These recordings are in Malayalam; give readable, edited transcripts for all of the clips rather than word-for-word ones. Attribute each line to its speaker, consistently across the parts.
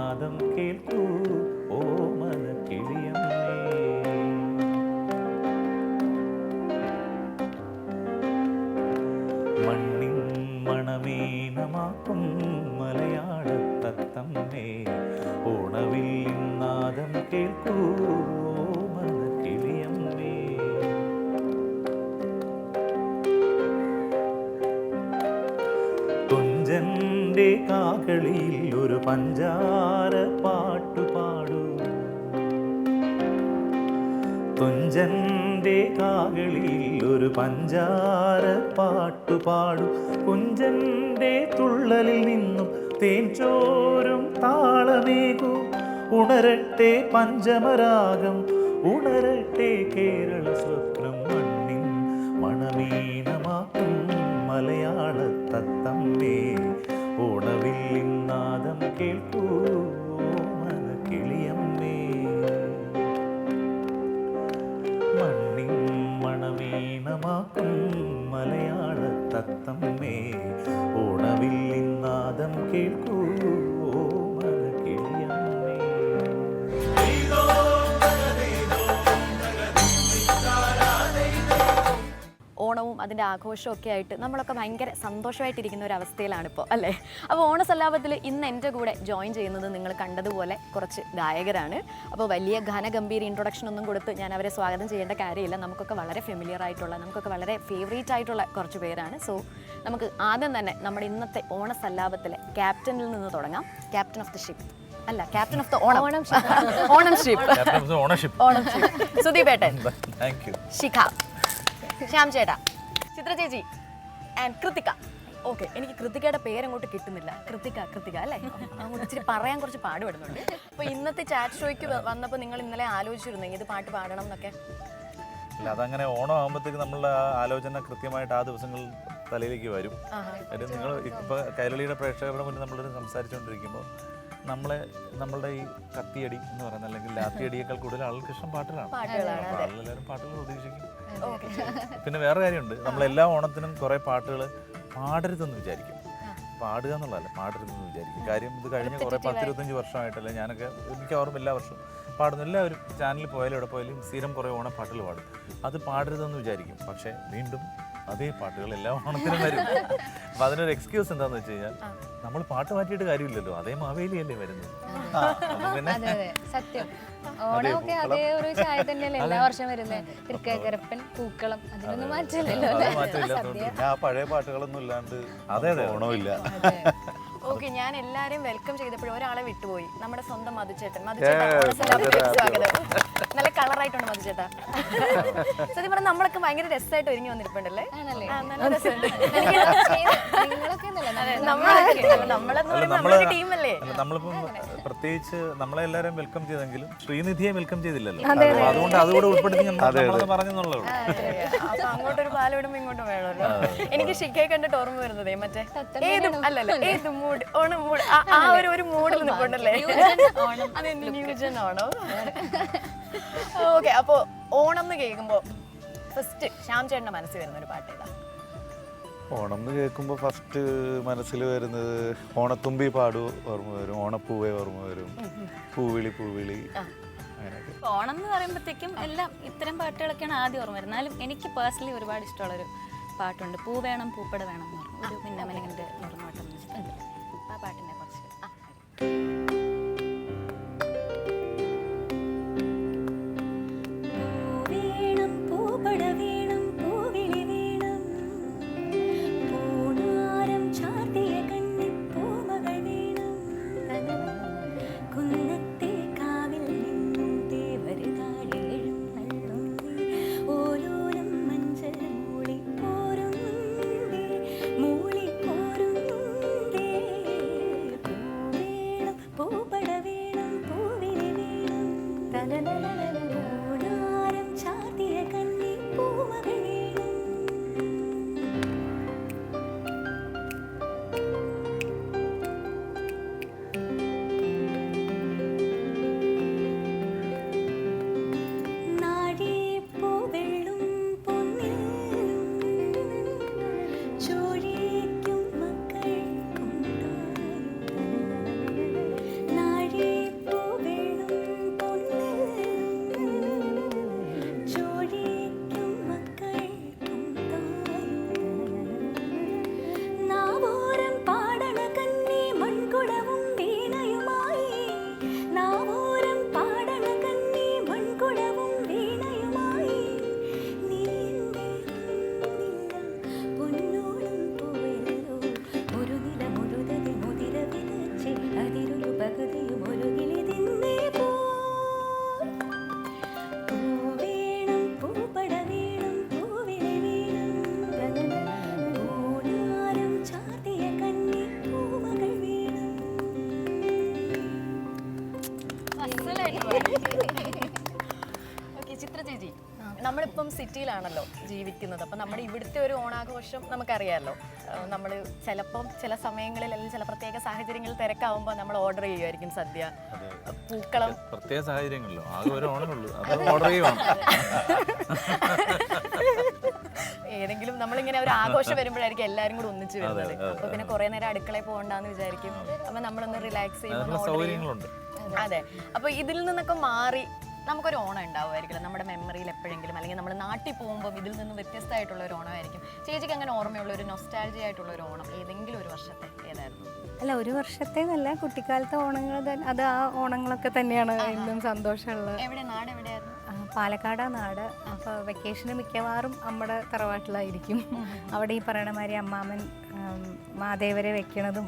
Speaker 1: നാദം കേൾക്കൂ ഓമന കിളിയമ്മേ. മണ്ണിൻ മണമീനമാക്കും മലയാള തത്തമ്മേ, ഓണവില്ലിൻ നാദം കേൾക്കൂ ഓമന കിളിയമ്മേ. തുഞ്ചന്റെ കാകളിൽ ഒരു പഞ്ചാര പാട്ടുപാടൂ, തുഞ്ചന്റെ കാകളിൽ ഒരു പഞ്ചാര പാട്ടുപാടൂ. കുഞ്ചന്റെ തുള്ളലിൽ നിന്നും തേൻ ചോരും താളമേകൂ. ഉണരട്ടെ പഞ്ചമരാഗം, ഉണരട്ടെ കേരള സ്വപ്നം. മണ്ണിൻ മണമീനമാക്കും മലയാള തത്തമ്മേ, ഓണവില്ലിൻ നാദം കേൾക്കൂ ഓമന കിളിയമ്മേ. മണ്ണിൻ മണമീനമാക്കും മലയാള തത്തമ്മേ, ഓണവില്ലിൻ നാദം കേൾക്കൂ ഓമന കിളിയമ്മേ.
Speaker 2: ഓണവും അതിൻ്റെ ആഘോഷവും ഒക്കെ ആയിട്ട് നമ്മളൊക്കെ ഭയങ്കര സന്തോഷമായിട്ടിരിക്കുന്ന ഒരു അവസ്ഥയിലാണിപ്പോൾ അല്ലേ. അപ്പോൾ ഓണസല്ലാപത്തിൽ ഇന്ന് എൻ്റെ കൂടെ ജോയിൻ ചെയ്യുന്നത് നിങ്ങൾ കണ്ടതുപോലെ കുറച്ച് ഗായകരാണ്. അപ്പോൾ വലിയ ഘനഗംഭീര ഇൻട്രൊഡക്ഷൻ ഒന്നും കൊടുത്ത് ഞാൻ അവരെ സ്വാഗതം ചെയ്യേണ്ട കാര്യമില്ല. നമുക്കൊക്കെ വളരെ ഫെമിലിയർ ആയിട്ടുള്ള, നമുക്കൊക്കെ വളരെ ഫേവറേറ്റ് ആയിട്ടുള്ള കുറച്ച് പേരാണ്. സോ നമുക്ക് ആദ്യം തന്നെ നമ്മുടെ ഇന്നത്തെ ഓണസല്ലാപത്തിലെ ക്യാപ്റ്റനിൽ നിന്ന് തുടങ്ങാം. ക്യാപ്റ്റൻ ഓഫ് ദി ഷിപ്പ് അല്ല, captain of the Onam ship സുദീപേട്ടൻ, ശിഖ, ശ്യാം ചേട്ടാ, ചിത്ര ചേച്ചി ആൻഡ് കൃതിക. ഓക്കെ, എനിക്ക് കൃതികയുടെ പേരങ്ങോട്ട് കിട്ടുന്നില്ല. കൃതിക അല്ലേ, അങ്ങോട്ട് ഇച്ചിരി പറയാൻ കുറച്ച് പാടുപെടുന്നുണ്ട്. അപ്പോൾ ഇന്നത്തെ ചാറ്റ് ഷോയ്ക്ക് വന്നപ്പോൾ നിങ്ങൾ ഇന്നലെ ആലോചിച്ചിരുന്നു ഏത് പാട്ട് പാടണം എന്നൊക്കെ?
Speaker 1: അല്ല, അതങ്ങനെ ഓണം ആകുമ്പോഴത്തേക്ക് നമ്മളുടെ ആലോചന കൃത്യമായിട്ട് ആ ദിവസങ്ങൾ തലയിലേക്ക് വരും. നിങ്ങൾ ഇപ്പോൾ കൈരളിയുടെ പ്രേക്ഷകരുടെ മുന്നിൽ നമ്മളൊരു സംസാരിച്ചുകൊണ്ടിരിക്കുമ്പോൾ നമ്മളുടെ ഈ കത്തിയടി എന്ന് പറയുന്നത്, അല്ലെങ്കിൽ ലാത്തിയടിയേക്കാൾ കൂടുതൽ ആൾക്ക് ഇഷ്ടം പാട്ടുകളാണ്. എല്ലാവരും പാട്ടുകൾ പ്രതീക്ഷിക്കും. പിന്നെ വേറെ കാര്യമുണ്ട്, നമ്മളെല്ലാ ഓണത്തിനും കുറേ പാട്ടുകൾ പാടരുതെന്ന് വിചാരിക്കും. പാടുക എന്നുള്ളതല്ല, പാടരുതെന്ന് വിചാരിക്കും. കാര്യം ഇത് കഴിഞ്ഞ കുറേ 10-25 വർഷമായിട്ടല്ലേ ഞാനൊക്കെ, മിക്കവാറും എല്ലാ വർഷവും പാടുന്നു. എല്ലാവരും ചാനലിൽ പോയാലും എവിടെ പോയാലും സ്ഥിരം കുറേ ഓണപ്പാട്ടുകൾ പാടും. അത് പാടരുതെന്ന് വിചാരിക്കും, പക്ഷേ വീണ്ടും അതേ പാട്ടുകൾ എല്ലാ ഓണത്തിനും വരും. അപ്പം അതിനൊരു എക്സ്ക്യൂസ് എന്താണെന്ന് വെച്ച് കഴിഞ്ഞാൽ, നമ്മൾ പാട്ട് മാറ്റിയിട്ട് കാര്യമില്ലല്ലോ, അതേ മാവേലിയല്ലേ വരുന്നത്.
Speaker 3: സത്യം, ഓണമൊക്കെ അതേ ഒരു ചായ തന്നെയല്ലേ എല്ലാ വർഷം വരുന്നത്. തൃക്കേക്കരപ്പൻ, പൂക്കളം, അതിനൊന്നും മാറ്റില്ലല്ലോ.
Speaker 1: ആ പഴയ പാട്ടുകളൊന്നും ഇല്ലാണ്ട് അതെ ഓണമില്ല.
Speaker 2: ഓക്കെ, ഞാൻ എല്ലാരെയും വെൽക്കം ചെയ്തപ്പോഴും ഒരാളെ വിട്ടുപോയി. നമ്മുടെ സ്വന്തം മധുചേട്ടൻ. സ്വാഗതം. നല്ല കളറായിട്ടുണ്ട് മധുചേട്ടാ. സത്യം പറഞ്ഞാൽ നമ്മളൊക്കെ ഭയങ്കര രസമായിട്ട് ഒരുങ്ങി വന്നിരിപ്പുണ്ടല്ലേ? ടീമല്ലേ?
Speaker 1: നമ്മളിപ്പം പ്രത്യേകിച്ച് നമ്മളെ എല്ലാവരും വെൽക്കം ചെയ്തെങ്കിലും ശ്രീനിധിയെ വെൽക്കം ചെയ്തില്ലല്ലോ. അതുകൊണ്ട് അതുകൂടെ ഉൾപ്പെടുത്തി പറഞ്ഞെന്നുള്ളൂ.
Speaker 2: അപ്പൊ അങ്ങോട്ടൊരു പാലവിടുമ്പോ ഇങ്ങോട്ടും വേണമല്ലോ. എനിക്ക് ഷിക്കയെ കണ്ടിട്ട് ഓർമ്മ വരുന്നതേ മറ്റേ ഏത് മൂഡ്, ഓണം മൂഡ്, ആ ഒരു മൂഡിൽ നിൽപ്പുണ്ടല്ലേ. അതെ, ന്യൂജൻ ആണോ? ഓക്കെ, അപ്പോ ഓണം എന്ന് കേൾക്കുമ്പോ ഫസ്റ്റ് ശ്യാം ചേട്ടന്റെ മനസ്സിൽ വരുന്ന ഒരു പാട്ട് ഏതാ?
Speaker 4: ഓണം എന്ന് കേൾക്കുമ്പോൾ ഫസ്റ്റ് മനസ്സിൽ വരുന്നത് ഓണത്തുമ്പി പാടു ഓർമ്മ വരും, ഓണപ്പൂവേ ഓർമ്മ വരും, പൂവിളി പൂവിളി, അങ്ങനെയൊക്കെ.
Speaker 5: ഓണം എന്ന് പറയുമ്പോഴത്തേക്കും എല്ലാം ഇത്തരം പാട്ടുകളൊക്കെയാണ് ആദ്യം ഓർമ്മ വരുന്നത്. എന്നാലും എനിക്ക് പേഴ്സണലി ഒരുപാട് ഇഷ്ടമുള്ളൊരു പാട്ടുണ്ട്, പൂ വേണം പൂപ്പട വേണം എന്ന് പറഞ്ഞു, ഒരു പിന്നമനങ്ങൻ്റെ നിർമ്മാട്ടം വെച്ചിട്ടുണ്ട്. ആ പാട്ടിനെ കുറച്ച്
Speaker 6: നാഴി
Speaker 2: നമ്മളിപ്പം സിറ്റിയിലാണല്ലോ ജീവിക്കുന്നത്. അപ്പം നമ്മുടെ ഇവിടുത്തെ ഒരു ഓണാഘോഷം നമുക്കറിയാമല്ലോ. നമ്മൾ ചിലപ്പം ചില സമയങ്ങളിൽ അല്ലെങ്കിൽ ചില പ്രത്യേക സാഹചര്യങ്ങളിൽ തിരക്കാവുമ്പോൾ നമ്മൾ ഓർഡർ ചെയ്യുമായിരിക്കും സദ്യ, പൂക്കളം.
Speaker 1: പ്രത്യേക സാഹചര്യങ്ങളിലോ ആകെ ഒരു ഓണമുള്ളൂ, അത് ഓർഡർ ചെയ്യുവാണ്.
Speaker 2: ഏതെങ്കിലും നമ്മളിങ്ങനെ ഒരു ആഘോഷം വരുമ്പോഴായിരിക്കും എല്ലാവരും കൂടെ ഒന്നിച്ച് വരുന്നത്. അപ്പൊ പിന്നെ കുറെ നേരം അടുക്കളയിൽ പോകണ്ടെന്ന് വിചാരിക്കും. അപ്പൊ നമ്മളൊന്ന് റിലാക്സ് ചെയ്യുമ്പോൾ
Speaker 1: സൗകര്യങ്ങളുണ്ട്.
Speaker 2: അതെ. അപ്പൊ ഇതിൽ നിന്നൊക്കെ മാറി നമുക്കൊരു ഓണം ഉണ്ടാവുമായിരിക്കും നമ്മുടെ മെമ്മറിയിൽ എപ്പോഴെങ്കിലും, അല്ലെങ്കിൽ നമ്മൾ നാട്ടിൽ പോകുമ്പോൾ ഇതിൽ നിന്ന് വ്യത്യസ്തമായിട്ടുള്ള ഒരു ഓണമായിരിക്കും. ചേച്ചിക്ക് അങ്ങനെ ഓർമ്മയുള്ള ഒരു നൊസ്റ്റാൾജി ആയിട്ടുള്ള ഒരു ഓണം ഏതെങ്കിലും ഒരു വർഷത്തെ ഏതായിരുന്നു?
Speaker 6: അല്ല, ഒരു വർഷത്തെ നല്ല കുട്ടിക്കാലത്തെ ഓണങ്ങൾ അത് ആ ഓണങ്ങളൊക്കെ തന്നെയാണ് എന്നും സന്തോഷമുള്ളത്.
Speaker 2: എവിടെ നാട് എവിടെയായിരുന്നു?
Speaker 6: പാലക്കാടാ നാട്. അപ്പോൾ വെക്കേഷന് മിക്കവാറും നമ്മുടെ തറവാട്ടിലായിരിക്കും. അവിടെ ഈ പറയണ മാതിരി അമ്മാമൻ മാതേവരെ വെക്കണതും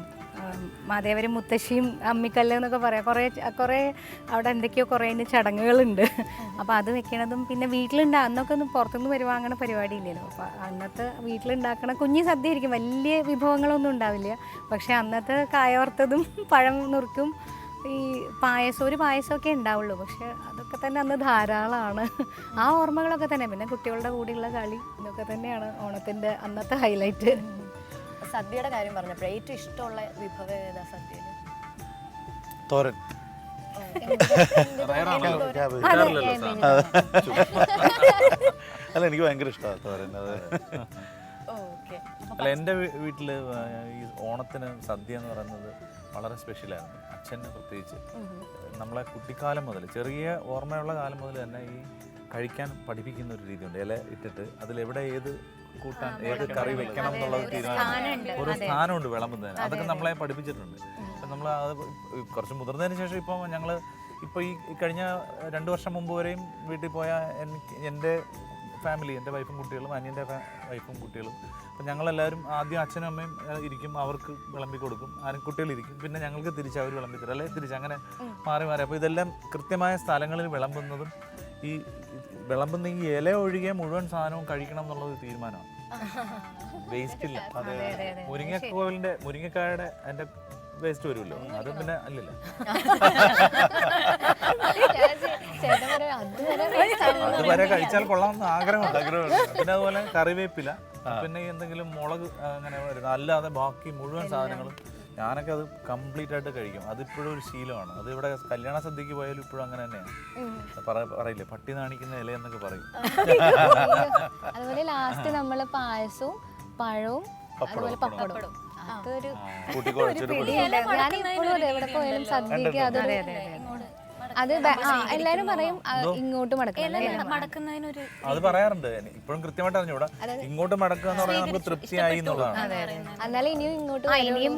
Speaker 6: മാതേവരെ മുത്തശ്ശിയും അമ്മിക്കല്ല് എന്നൊക്കെ പറയാം. കുറേ അവിടെ എന്തൊക്കെയോ കുറേ ചടങ്ങുകളുണ്ട്. അപ്പോൾ അത് വെക്കണതും പിന്നെ അന്നൊക്കെ ഒന്നും പുറത്തുനിന്ന് വരുവാങ്ങണ പരിപാടി ഇല്ലല്ലോ. അപ്പോൾ അന്നത്തെ വീട്ടിലുണ്ടാക്കണ കുഞ്ഞി സദ്യ ആയിരിക്കും, വലിയ വിഭവങ്ങളൊന്നും ഉണ്ടാവില്ല. പക്ഷേ അന്നത്തെ കായോർത്തതും പഴം നുറുക്കും ഈ ഒരു പായസമൊക്കെ ഉണ്ടാവുള്ളൂ. പക്ഷെ അതൊക്കെ തന്നെ അന്ന് ധാരാളമാണ്. ആ ഓർമ്മകളൊക്കെ തന്നെ. പിന്നെ കുട്ടികളുടെ കൂടെയുള്ള കളി, ഇതൊക്കെ തന്നെയാണ് ഓണത്തിൻ്റെ അന്നത്തെ ഹൈലൈറ്റ്.
Speaker 2: സദ്യയുടെ കാര്യം പറഞ്ഞപ്പോൾ ഏറ്റവും ഇഷ്ടമുള്ള വിഭവം ഏതാ സദ്യയിൽ?
Speaker 4: തോരൻ. അല്ല, എനിക്ക് ഭയങ്കര ഇഷ്ടമാണ് തോരൻ. അത്
Speaker 1: അല്ല, എൻ്റെ വീട്ടിൽ ഈ ഓണത്തിന് സദ്യ എന്ന് പറയുന്നത് വളരെ സ്പെഷ്യലാണ്. അച്ഛന് പ്രത്യേകിച്ച് നമ്മളെ കുട്ടിക്കാലം മുതൽ, ചെറിയ ഓർമ്മയുള്ള കാലം മുതൽ തന്നെ ഈ കഴിക്കാൻ പഠിപ്പിക്കുന്ന ഒരു രീതിയുണ്ട്. ഇല ഇട്ടിട്ട് അതിലെവിടെ ഏത് കൂട്ടാൻ ഏത് കറി വെക്കണം എന്നുള്ളത് തീരുമാനം, ഒരു സ്ഥാനമുണ്ട് വിളമ്പുന്നതിന്. അതൊക്കെ നമ്മളെ പഠിപ്പിച്ചിട്ടുണ്ട്. നമ്മൾ അത് കുറച്ച് മുതിർന്നതിന് ശേഷം ഇപ്പം ഞങ്ങൾ ഇപ്പോൾ ഈ കഴിഞ്ഞ 2 വർഷം മുമ്പ് വരെയും വീട്ടിൽ പോയാൽ എൻ്റെ ഫാമിലി, എൻ്റെ വൈഫും കുട്ടികളും, അനിയൻ്റെ വൈഫും കുട്ടികളും, അപ്പം ഞങ്ങളെല്ലാവരും ആദ്യം അച്ഛനും അമ്മയും ഇരിക്കും, അവർക്ക് വിളമ്പി കൊടുക്കും, കുട്ടികളിരിക്കും, പിന്നെ ഞങ്ങൾക്ക് തിരിച്ച് അവർ വിളമ്പി തരും, അല്ലെങ്കിൽ തിരിച്ച് അങ്ങനെ മാറി മാറി. അപ്പോൾ ഇതെല്ലാം കൃത്യമായ സ്ഥലങ്ങളിൽ വിളമ്പുന്നതും ഈ വിളമ്പുന്ന ഈ ഇല ഒഴികെ മുഴുവൻ സാധനവും കഴിക്കണം എന്നുള്ളത് തീരുമാനമാണ്. വേസ്റ്റ് ഇല്ല. മുരിങ്ങക്കായുടെ അതിൻ്റെ വേസ്റ്റ് വരുമല്ലോ, അത് പിന്നെ അല്ലല്ലോ. അതുവരെ കഴിച്ചാൽ കൊള്ളാമെന്ന് ആഗ്രഹമുണ്ട്. പിന്നെ അതുപോലെ കറിവേപ്പില, പിന്നെ എന്തെങ്കിലും മുളക് അങ്ങനെ വരുന്നത്, അല്ലാതെ ബാക്കി മുഴുവൻ സാധനങ്ങളും ഞാനൊക്കെ അത് കംപ്ലീറ്റ് ആയിട്ട് കഴിക്കും. അതിപ്പോഴും ഒരു ശീലമാണ്. അത് ഇവിടെ കല്യാണ സദ്യക്ക് പോയാലും ഇപ്പോഴും അങ്ങനെ തന്നെയാണ്. പറയില്ലേ, പട്ടി നാണിക്കുന്ന ഇല എന്നൊക്കെ പറയും.
Speaker 3: അതുപോലെ ലാസ്റ്റ് നമ്മള് പായസവും പഴവും അതുപോലെ പപ്പടവും അതൊരു ഞാൻ ഇപ്പോഴും അതെ എവിടെ പോയാലും സദ്യക്ക് അതൊരു അത് എല്ലാരും പറയും ഇങ്ങോട്ട്
Speaker 5: മടക്കുന്നതിനൊരു
Speaker 1: അത് പറയാറുണ്ട്. ഇപ്പോഴും കൃത്യമായിട്ട് അറിഞ്ഞൂടാ, ഇങ്ങോട്ട് മടക്കുക എന്ന് പറഞ്ഞാൽ നമുക്ക് തൃപ്തിയായി എന്നുള്ളതാണ്.
Speaker 3: എന്നാലും ഇനിയും ഇങ്ങോട്ട്
Speaker 6: ഇനിയും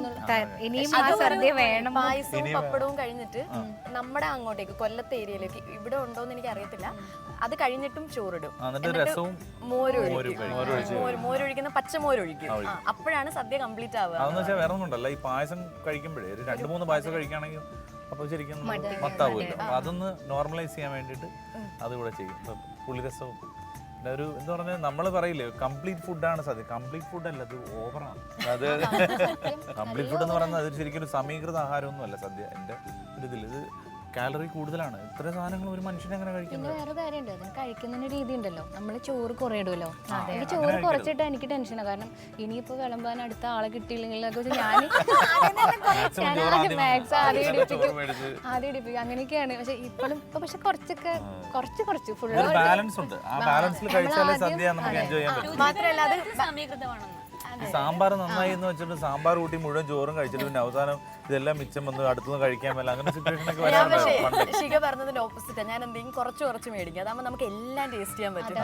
Speaker 6: ആ സദ്യ വേണം.
Speaker 2: പായസവും പപ്പടവും കഴിഞ്ഞിട്ട് നമ്മുടെ അങ്ങോട്ടേക്ക് കൊല്ലത്തെ ഏരിയയിലേക്ക്, ഇവിടെ ഉണ്ടോന്ന് എനിക്ക് അറിയത്തില്ല, അത് കഴിഞ്ഞിട്ടും ചോറിടും,
Speaker 1: രസവും
Speaker 2: മോരൊഴിക്കുന്ന പച്ചമോരൊഴിക്കും. അപ്പോഴാണ് സദ്യ കംപ്ലീറ്റ് ആവുക.
Speaker 1: അതെന്ന് വെച്ചാൽ വേറെ ഒന്നും ഉണ്ടല്ല, ഈ പായസം കഴിക്കുമ്പോഴേ ഒരു 2-3 പായസം കഴിക്കുകയാണെങ്കിൽ അപ്പോൾ ശരിക്കും മത്താവുമല്ലോ. അപ്പോൾ അതൊന്ന് നോർമലൈസ് ചെയ്യാൻ വേണ്ടിയിട്ട് അതുകൂടെ ചെയ്യും. ഇപ്പം പുളിരസവും പിന്നെ ഒരു എന്താ പറഞ്ഞാൽ നമ്മൾ പറയില്ലേ കംപ്ലീറ്റ് ഫുഡാണ് സദ്യ. കംപ്ലീറ്റ് ഫുഡ് അല്ല, അത് ഓവറാണ്. അത് കംപ്ലീറ്റ് ഫുഡ് എന്ന് പറയുന്നത് അത് ശരിക്കും ഒരു സമീകൃത ആഹാരമൊന്നും അല്ല സദ്യ. എൻ്റെ ഒരു ഇതിൽ ഇത് കാലറി കൂടുതലാണ്. ഇത്ര സാധനങ്ങൾ ഒരു മനുഷ്യൻ എങ്ങനെ കഴിക്കുന്നത്?
Speaker 3: പിന്നെ വേറെ കാര്യമുണ്ട്, അതിന് കഴിക്കുന്നതിന് രീതി ഉണ്ടല്ലോ. നമ്മൾ ചോറ് കുറേ ഇടുമല്ലോ, എനിക്ക് ചോറ് കുറച്ചിട്ട് എനിക്ക് ടെൻഷനാണ്. കാരണം ഇനിയിപ്പോൾ വിളമ്പാൻ അടുത്ത ആളെ കിട്ടിയില്ലെങ്കിൽ ഞാൻ മാക്സ് ആദ്യം ഇടിപ്പിക്കും, അങ്ങനെയൊക്കെയാണ്. പക്ഷെ ഇപ്പോഴും പക്ഷെ കുറച്ച് ഫുൾ
Speaker 1: ബാലൻസ് ഉണ്ട്. ആ ബാലൻസിൽ കഴിച്ചാലേ സദ്യ നമുക്ക് എൻജോയ് ചെയ്യാൻ പറ്റും.
Speaker 2: മാത്രമല്ല അത്
Speaker 5: സമീകൃതമാണെന്ന്
Speaker 1: സാമ്പാർ നന്നായി എന്ന് വെച്ചിട്ട് സാമ്പാർ കൂട്ടി മുഴുവൻ ചോറും കഴിച്ചിട്ട് പിന്നെ അവസാനം ഇതെല്ലാം മിച്ചം വന്ന് അടുത്തുനിന്ന് കഴിക്കാൻ പറ്റില്ല, അങ്ങനെ സിറ്റുവേഷൻ ഒക്കെ വരാറുണ്ട്.
Speaker 2: ശിഖ പറഞ്ഞതിന്റെ ഓപ്പോസിറ്റാണ്. ഞാൻ എന്തെങ്കിലും കുറച്ച് മേടിക്കും, അതാകുമ്പോൾ നമുക്ക് എല്ലാം ടേസ്റ്റ് ചെയ്യാൻ പറ്റും.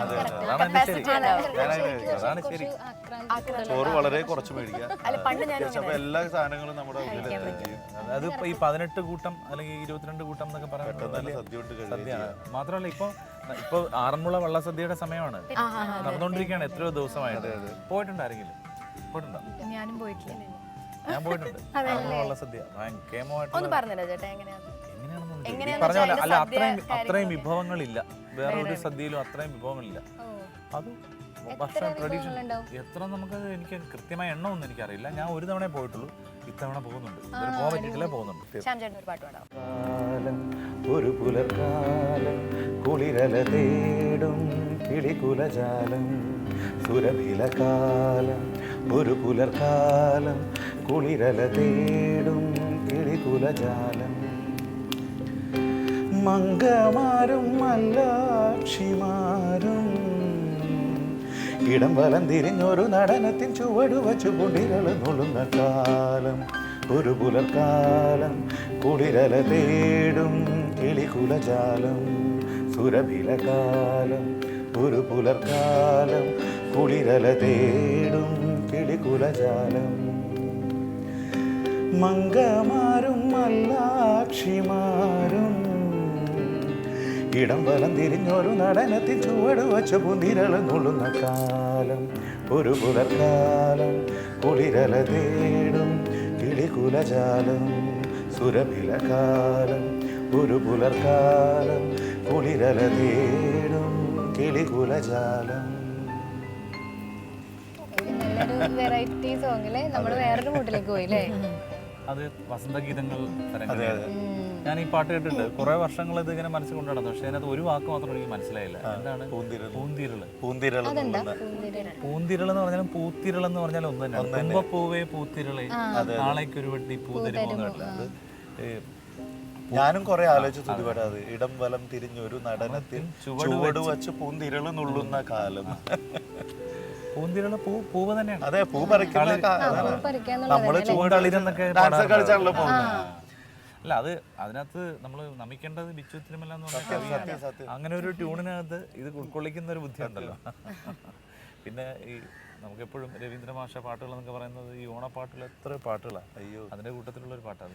Speaker 1: അതാണ് ശരി.
Speaker 4: ചോറ് വളരെ കുറച്ച് മേടിക്കുക.
Speaker 2: പണ്ട് ഞാൻ
Speaker 4: എല്ലാ സാധനങ്ങളും നമ്മുടെ
Speaker 1: അത് ഈ 18 കൂട്ടം അല്ലെങ്കിൽ 22 കൂട്ടം എന്നൊക്കെ പറയുന്നത് സദ്യയാണ്. മാത്രമല്ല ഇപ്പൊ ആറന്മുള വള്ളസദ്യയുടെ സമയമാണ്, നടന്നുകൊണ്ടിരിക്കുകയാണ് എത്രയോ ദിവസമായിട്ട്. പോയിട്ടുണ്ടായിരിക്കില്ല? പോയിട്ടുണ്ടോ?
Speaker 6: ഞാനും പോയിട്ടില്ല.
Speaker 1: ഞാൻ പോയിട്ടുണ്ട്. ആറന്മുള വള്ളസദ്യ
Speaker 2: ഒന്ന് പറഞ്ഞല്ലോ ചേട്ടാ,
Speaker 1: എങ്ങനെയാണെന്ന് പറഞ്ഞ പോലെ അല്ല, അത്രയും വിഭവങ്ങളില്ല. വേറെ ഒരു സദ്യയിലും അത്രയും വിഭവങ്ങളില്ല. അത് വർഷം ട്രഡീഷൻ എത്ര നമുക്കത് എനിക്ക് കൃത്യമായ എണ്ണമൊന്നും എനിക്കറിയില്ല. ഞാൻ ഒരു തവണ പോയിട്ടുള്ളൂ, ഇത്തവണ പോകുന്നുണ്ട്. ഇതുവരെ പോകാൻ പറ്റിയിട്ടില്ല, പോകുന്നുണ്ട്.
Speaker 2: ശ്യാം ചേട്ടൻ ഒരു പാട്ട് പാടാം.
Speaker 4: കാലം ഒരു പുലർക്കാലം കുളിരല തേടും കിളികുലജാലം സുരഭിലകാലം ഒരു പുലർക്കാലം കുളിരല തേടും കിളികുലജാലം മംഗമാരും മല്ലാക്ഷിമാരും ഇടം വലം തിരിഞ്ഞൊരു നടനത്തിൻ ചുവടുവച്ചു കുടിരള നുള്ളുന്ന കാലം ഒരു പുലർക്കാലം കുളിരല തേടും കിളികുലജാലം സുരഭിലകാലം ഒരു പുലർക്കാലം കുളിരല തേടും കിളികുലജാലം മംഗമാരും മല്ലാക്ഷിമാരും ഇടം വലം തിരിഞ്ഞൊരു നടനത്തിൽ ചുവട് വച്ച പുതിരള നുള്ളുന്ന കാലം ഒരു പുലർക്കാലം കുളിരല തേടും കിളികുലജാലം സുരഭിലകാലം ഒരു പുലർക്കാലം കുളിരല തേടും കിളികുലജാലം.
Speaker 3: നല്ലൊരു വെറൈറ്റി സോങ്ങില് നമ്മൾ വേറൊരു മൂട്ടിലേക്ക് പോയി അല്ലേ?
Speaker 1: അത് വസന്തഗീതങ്ങൾ തരംഗം. ഞാൻ ഈ പാട്ട് കേട്ടിട്ട് കുറെ വർഷങ്ങൾ ഇത് ഇങ്ങനെ മനസ്സിൽ കൊണ്ടു നടന്നു. പക്ഷെ അതിനകത്ത് ഒരു വാക്ക് മാത്രം എനിക്ക് മനസ്സിലായില്ല. എന്താണ് പൂന്തിരള്? പൂന്തിരൾ എന്ന് പറഞ്ഞാലും പൂത്തിരൾ എന്ന് പറഞ്ഞാലും ഒന്ന് തന്നെ. തുമ്പപ്പൂവേ പൂത്തിരളെ നാളേക്കൊരു വെട്ടി പൂതരുമോ.
Speaker 4: ഞാനും കുറെ ആലോചിച്ചു തുതിപാട്. അത് ഇടം വലം തിരിഞ്ഞൊരു നടനത്തിൽ ചുവട് വച്ച് പൂന്തിരള് നുള്ളുന്ന കാലം.
Speaker 1: പൂന്തിരള് പൂവ് തന്നെയാണ്.
Speaker 4: അതെ, പൂ പറിക്കുന്ന നമ്മള് ചൂടളിരെന്നൊക്കെ ഡാൻസ് കളിച്ചാണല്ലോ പോകുന്നത്.
Speaker 1: അല്ല, അത് അതിനകത്ത് നമ്മൾ നമിക്കേണ്ടത് ബിച്ചു തിരുമല എന്ന് പറഞ്ഞ അങ്ങനെ ഒരു ട്യൂണിനകത്ത് ഇത് ഉൾക്കൊള്ളിക്കുന്ന ഒരു ബുദ്ധിയുണ്ടല്ലോ. പിന്നെ ഈ നമുക്കെപ്പോഴും രവീന്ദ്ര മാഷ പാട്ടുകൾ എന്നൊക്കെ പറയുന്നത് ഈ ഓണപ്പാട്ടുകൾ എത്ര പാട്ടുകളാണ്. അയ്യോ, അതിന്റെ കൂട്ടത്തിലുള്ള ഒരു പാട്ടാണ്.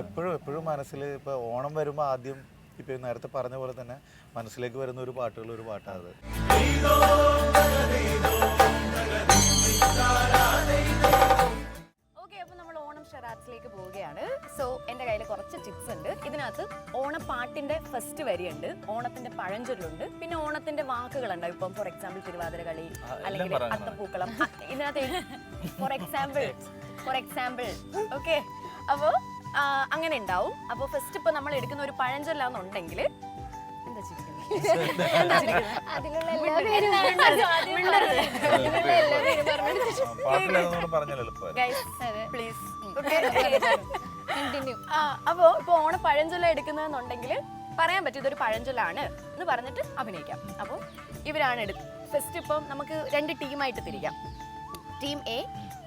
Speaker 4: എപ്പോഴും മനസ്സിൽ ഇപ്പൊ ഓണം വരുമ്പോ ആദ്യം ഇപ്പൊ നേരത്തെ പറഞ്ഞ പോലെ തന്നെ മനസ്സിലേക്ക് വരുന്ന ഒരു പാട്ടാണ്.
Speaker 2: ഷെറാറ്റ്സിലേക്ക് പോവുകയാണ്. സോ എൻ്റെ കയ്യിൽ കുറച്ച് ടിപ്സ് ഉണ്ട്. ഇതിനകത്ത് ഓണപ്പാട്ടിന്റെ ഫസ്റ്റ് വരിയുണ്ട്, ഓണത്തിന്റെ പഴഞ്ചൊല്ലുണ്ട്, പിന്നെ ഓണത്തിന്റെ വാക്കുകളുണ്ട്. ഇപ്പം ഫോർ എക്സാമ്പിൾ തിരുവാതിര കളി അല്ലെങ്കിൽ അത്തപ്പൂക്കളം. ഇതിനകത്ത് ഫോർ എക്സാമ്പിൾ ഓക്കെ. അപ്പോൾ അങ്ങനെ ഉണ്ടാവും. അപ്പോൾ ഫസ്റ്റ് ഇപ്പൊ നമ്മൾ എടുക്കുന്ന ഒരു പഴഞ്ചൊല്ലാന്നുണ്ടെങ്കിൽ എന്താ ചിരിക്കുന്നത്? അപ്പോ ഇപ്പൊ ഓണ പഴഞ്ചൊല്ല എടുക്കുന്നതെന്നുണ്ടെങ്കിൽ പറയാൻ പറ്റും ഇതൊരു പഴഞ്ചൊല്ലാണ് എന്ന് പറഞ്ഞിട്ട് അഭിനയിക്കാം. അപ്പോൾ ഇവരാണ് ഫസ്റ്റ് ഇപ്പം നമുക്ക് 2 ടീമായിട്ട് തിരിക്കാം. ടീം എ,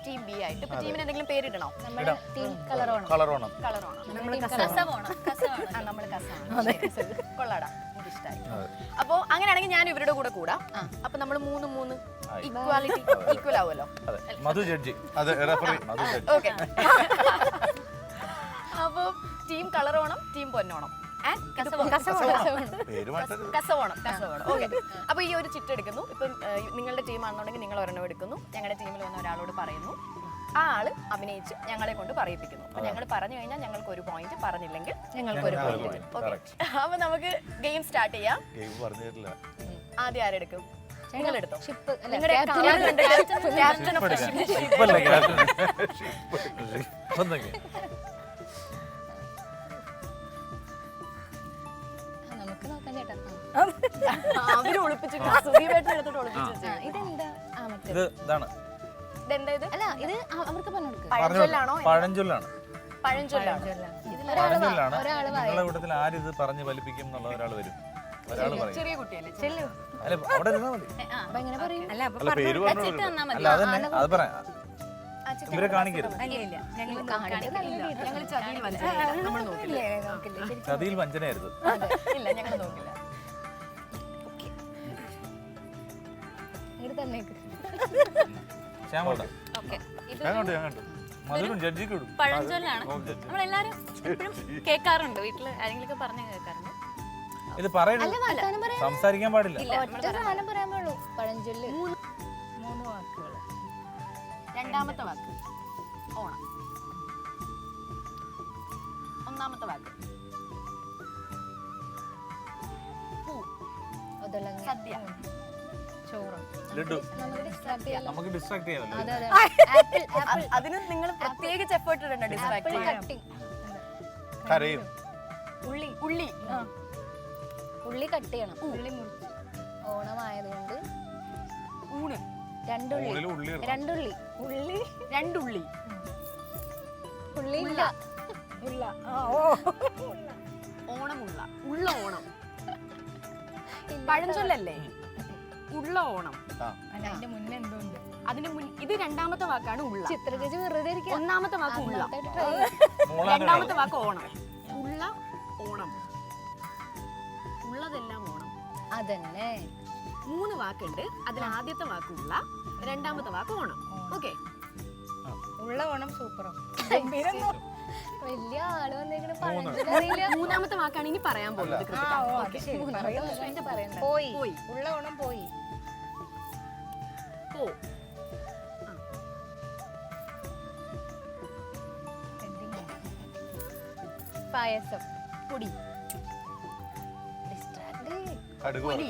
Speaker 2: ടീം ബി ആയിട്ട്. ഇപ്പൊ ടീമിന് എന്തെങ്കിലും പേരിടണോ? നമ്മുടെ ടീം കളറോണം. കൊള്ളാടാ, ഇഷ്ടായി. അപ്പൊ അങ്ങനെയാണെങ്കിൽ ഞാൻ ഇവരുടെ കൂടെ കൂടാം. അപ്പൊ നമ്മൾ 3-3 ഈക്വൽ ആവുമല്ലോ. ഓക്കെ. അപ്പൊ ടീം കളറോണം, ടീം പൊന്നോണം, കസവോണം. ഓക്കെ. അപ്പൊ ഈ ഒരു ചിട്ട് എടുക്കുന്നു. ഇപ്പം നിങ്ങളുടെ ടീം ആണെന്നുണ്ടെങ്കിൽ നിങ്ങൾ ഒരെണ്ണം എടുക്കുന്നു. ഞങ്ങളുടെ ടീമിൽ വന്ന ഒരാളോട് പറയുന്നു, ആ ആള് അഭിനയിച്ച് ഞങ്ങളെ കൊണ്ട് പറയിപ്പിക്കുന്നു. അപ്പൊ ഞങ്ങൾ പറഞ്ഞു കഴിഞ്ഞാൽ ഞങ്ങൾക്ക് 1 പോയിന്റ്, പറഞ്ഞില്ലെങ്കിൽ ഞങ്ങൾക്ക് 1 പോയിന്റ്. ഓക്കെ. അപ്പൊ നമുക്ക് ഗെയിം സ്റ്റാർട്ട് ചെയ്യാം. ആദ്യം ആരെടുക്കും? നിങ്ങൾ എടുത്തോ. നിങ്ങളുടെ ക്യാപ്റ്റൻ ഓഫ് അവര് ഒളിപ്പിച്ചിട്ട് സുദീപേട്ടനെടുത്തിട്ട് ഒളിപ്പിച്ചു. ഇതെന്താ? അല്ല, ഇത് അവർക്ക് പഴഞ്ചൊല്ലാണോ?
Speaker 1: പഴഞ്ചൊല്ലാണ്.
Speaker 2: നിങ്ങളുടെ
Speaker 1: കൂട്ടത്തിൽ ആരിത് പറഞ്ഞ് ഫലിപ്പിക്കും എന്നുള്ള ഒരാൾ വരും. ഒരാൾ പറയും.
Speaker 2: ചെറിയ കുട്ടിയല്ലേ?
Speaker 1: അല്ല, അവിടെ ഇരുന്നാ മതി.
Speaker 2: അല്ല,
Speaker 1: അതന്നെ അത് പറയാം. ഇവരെ കാണിക്കരുത്. ചതിയിൽ വഞ്ചനയായിരുന്നു.
Speaker 2: ഇല്ല, ഞങ്ങൾ നോക്കില്ല.
Speaker 5: പഴഞ്ചൊല്ലാണ്. നമ്മളെല്ലാരും എപ്പോഴും കേൾക്കാറുണ്ട്, വീട്ടില് ആരെങ്കിലും പറഞ്ഞു കേൾക്കാറുണ്ട്.
Speaker 1: ഇത് പറയരുത്, സംസാരിക്കാൻ പാടില്ല.
Speaker 3: പഴഞ്ചൊല്ല്
Speaker 2: 3 വാക്കുകൾ. രണ്ടാമത്തെ വാക്ക് ഓണം. ഒന്നാമത്തെ വാക്ക് പൂ, സദ്യ.
Speaker 6: ചോറ്.
Speaker 1: ലഡു
Speaker 3: നമുക്ക് ഡിസ്ട്രാക്ട് ചെയ്യാം.
Speaker 1: നമുക്ക് ഡിസ്ട്രാക്ട് ചെയ്യാമല്ലോ.
Speaker 3: അതെ അതെ. ആപ്പിൾ
Speaker 2: അതിന് നിങ്ങൾ പ്രത്യേകിച്ച് എഫേർട്ട് ഇടണ്ട ഡിസ്ട്രാക്ട്
Speaker 3: ആപ്പിൾ
Speaker 2: ചെയ്യാൻ.
Speaker 3: കട്ടിങ്.
Speaker 4: കരയും.
Speaker 3: ഉള്ളി
Speaker 2: ഉള്ളി
Speaker 3: ഉള്ളി കട്ട് ചെയ്യണം. ഉള്ളി മുറിച്ച് ഓണമായതുകൊണ്ട്
Speaker 2: ഊണ്
Speaker 3: രണ്ടുള്ളി
Speaker 1: ഊണില് ഉള്ളി ഇടണം.
Speaker 3: രണ്ടുള്ളി
Speaker 2: ഉള്ളി രണ്ടുള്ളി
Speaker 3: ഉള്ളി ഇല്ല.
Speaker 6: ഇല്ല.
Speaker 2: ഓണമുള്ള ഉള്ള ഓണം പഴഞ്ചൊല്ലല്ലേ ഉള്ള ഓണം.
Speaker 6: അല്ല, അതിന്റെ മുന്നേ എന്തോ ഉണ്ട്.
Speaker 2: അതിന് ഇത് രണ്ടാമത്തെ വാക്കാണ് ഉള്ള.
Speaker 3: ചിത്ര ചേച്ചി വെറുതെ ഇരിക്കുക.
Speaker 2: ഒന്നാമത്തെ വാക്ക് ഉള്ള,
Speaker 1: മോളാണ്
Speaker 2: രണ്ടാമത്തെ വാക്ക് ഓണം. ഉള്ള ഓണം, ഉള്ളതെല്ലാം ഓണം.
Speaker 3: അതന്നെ.
Speaker 2: 3 വാക്കുണ്ട്. അതിൽ ആദ്യത്തെ വാക്ക് ഉള്ള, രണ്ടാമത്തെ വാക്ക് ഓണം. ഓക്കെ,
Speaker 6: ഉള്ള ഓണം സൂപ്പറോ.
Speaker 3: വലിയ ആള് വന്നേക്കണ പഴഞ്ചൊല്ലറിയില്ല.
Speaker 2: മൂന്നാമത്തെ വാക്കാണ് ഇനി പറയാൻ പോകുന്നത്. കൃതിക.
Speaker 6: അത് ശരി.
Speaker 3: പറയണ്ട.
Speaker 6: പോയി.
Speaker 2: പോയി.
Speaker 6: ഉള്ള ഓണം പോയി.
Speaker 2: പോ.
Speaker 3: പായസം.
Speaker 2: പൊടി.
Speaker 3: ഡിസ്ട്രാക്ട്.
Speaker 4: കടുക്
Speaker 2: പൊലി.